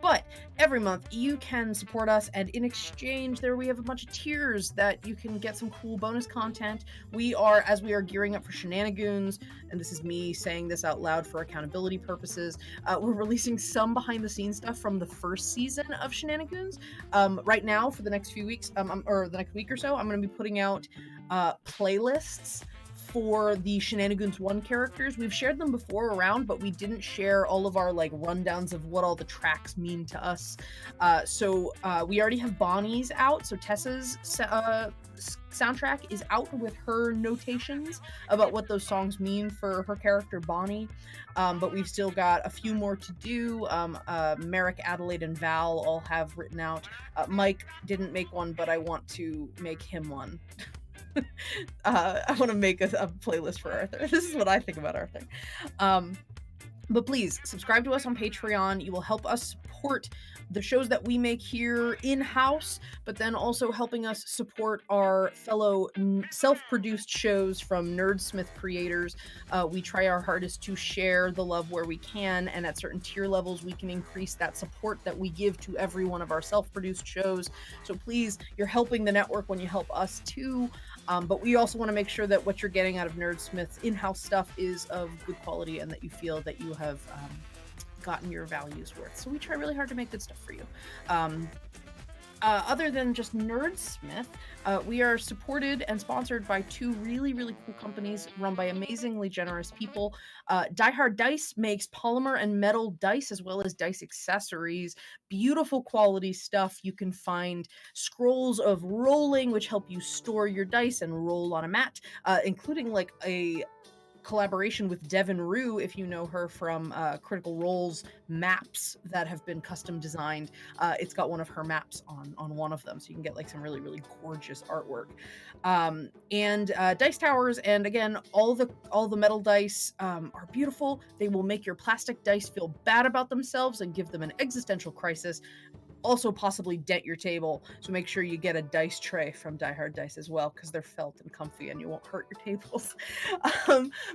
But every month you can support us, and in exchange there we have a bunch of tiers that you can get some cool bonus content. As we are gearing up for Shenanigans, and this is me saying this out loud for accountability purposes, we're releasing some behind the scenes stuff from the first season of Shenanigans. Right now, for the next few weeks, or the next week or so, I'm going to be putting out playlists for the Shenanigans 1 characters. We've shared them before around, but we didn't share all of our like rundowns of what all the tracks mean to us. So we already have Bonnie's out. So Tessa's soundtrack is out with her notations about what those songs mean for her character Bonnie. But we've still got a few more to do. Merrick, Adelaide, and Val all have written out. Mike didn't make one, but I want to make him one. I want to make a playlist for Arthur. This is what I think about Arthur. But please subscribe to us on Patreon. You will help us support the shows that we make here in-house, but then also helping us support our fellow self-produced shows from Nerdsmith creators. We try our hardest to share the love where we can, and at certain tier levels we can increase that support that we give to every one of our self-produced shows. So please, you're helping the network when you help us too. But we also want to make sure that what you're getting out of Nerdsmith's in-house stuff is of good quality and that you feel that you have gotten your values worth. So we try really hard to make good stuff for you. Other than just Nerdsmith, we are supported and sponsored by two really, really cool companies run by amazingly generous people. Die Hard Dice makes polymer and metal dice as well as dice accessories. Beautiful quality stuff. You can find scrolls of rolling, which help you store your dice and roll on a mat, including like a collaboration with Devin Rue, if you know her from Critical Role's maps that have been custom designed. It's got one of her maps on one of them, so you can get like some really, really gorgeous artwork. And dice towers, and again, all the metal dice are beautiful. They will make your plastic dice feel bad about themselves and give them an existential crisis. Also possibly dent your table, so make sure you get a dice tray from Die Hard Dice as well, because they're felt and comfy and you won't hurt your tables.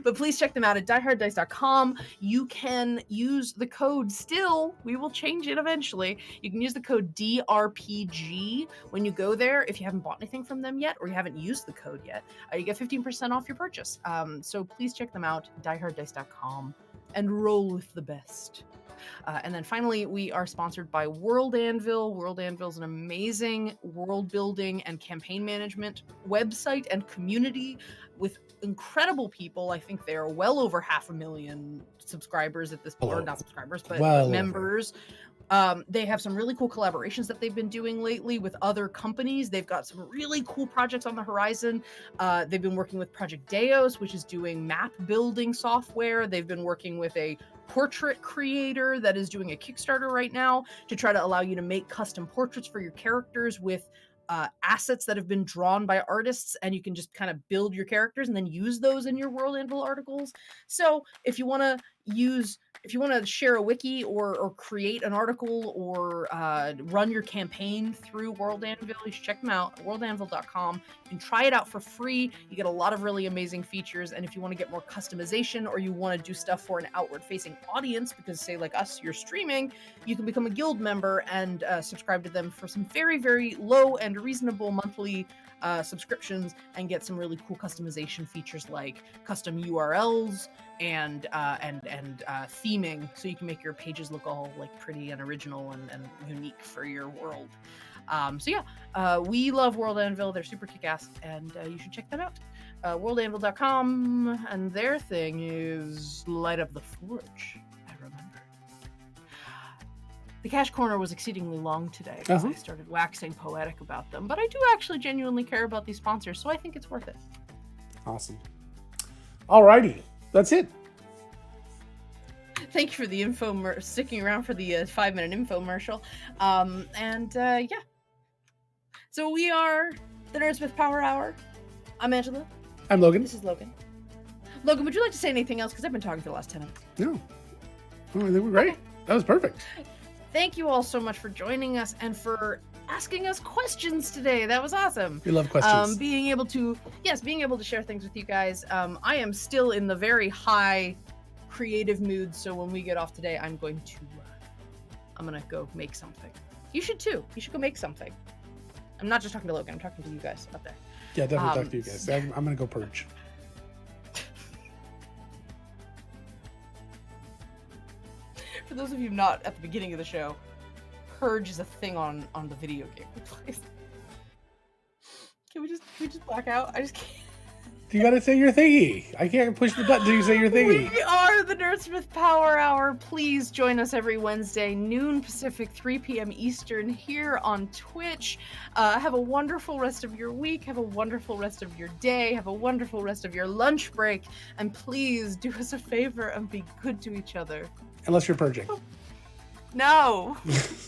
But please check them out at dieharddice.com. You can use the code still, we will change it eventually. You can use the code DRPG when you go there. If you haven't bought anything from them yet, or you haven't used the code yet, you get 15% off your purchase. So please check them out, dieharddice.com, and roll with the best. And then finally, we are sponsored by World Anvil. World Anvil is an amazing world building and campaign management website and community with incredible people. I think they are well over 500,000 subscribers at this point, or not subscribers, but members. They have some really cool collaborations that they've been doing lately with other companies. They've got some really cool projects on the horizon. They've been working with Project Deos, which is doing map building software. They've been working with a portrait creator that is doing a Kickstarter right now to try to allow you to make custom portraits for your characters with assets that have been drawn by artists, and you can just kind of build your characters and then use those in your World Anvil articles. So if you want to share a wiki or create an article or run your campaign through World Anvil, you should check them out, worldanvil.com. You can try it out for free. You get a lot of really amazing features, and if you want to get more customization or you want to do stuff for an outward-facing audience, because say like us, you're streaming, you can become a guild member and subscribe to them for some very, very low and reasonable monthly subscriptions and get some really cool customization features like custom URLs and theming, so you can make your pages look all like pretty and original and unique for your world. So yeah, we love World Anvil. They're super kick-ass, and you should check them out. Worldanvil.com, and their thing is Light Up the Forge. I remember. The Cash Corner was exceedingly long today because I started waxing poetic about them, but I do actually genuinely care about these sponsors, so I think it's worth it. Awesome. Alrighty, that's it. Thank you for the sticking around for the 5-minute infomercial. Yeah. So we are the Nerdsmith Power Hour. I'm Angela. I'm Logan. This is Logan. Logan, would you like to say anything else? Because I've been talking for the last 10 minutes. No. Oh, I think we're great. That was perfect. Thank you all so much for joining us and for asking us questions today. That was awesome. We love questions. Being able to share things with you guys. I am still in the very high creative mood. So when we get off today, I'm gonna go make something. You should too. You should go make something. I'm not just talking to Logan. I'm talking to you guys out there. Yeah, definitely talk to you guys. I'm gonna go purge. For those of you not at the beginning of the show, purge is a thing on the video game we play. Can we just black out? I just can't. You gotta say your thingy. I can't push the button till you say your thingy. We are the Nerdsmith Power Hour. Please join us every Wednesday, noon Pacific, 3 p.m. Eastern, here on Twitch. Have a wonderful rest of your week. Have a wonderful rest of your day. Have a wonderful rest of your lunch break. And please do us a favor and be good to each other. Unless you're purging. No.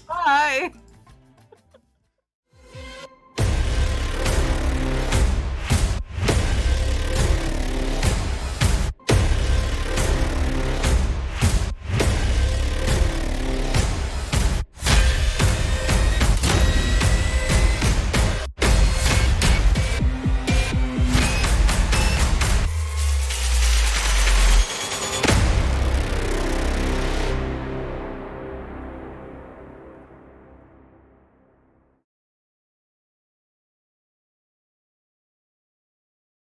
Bye.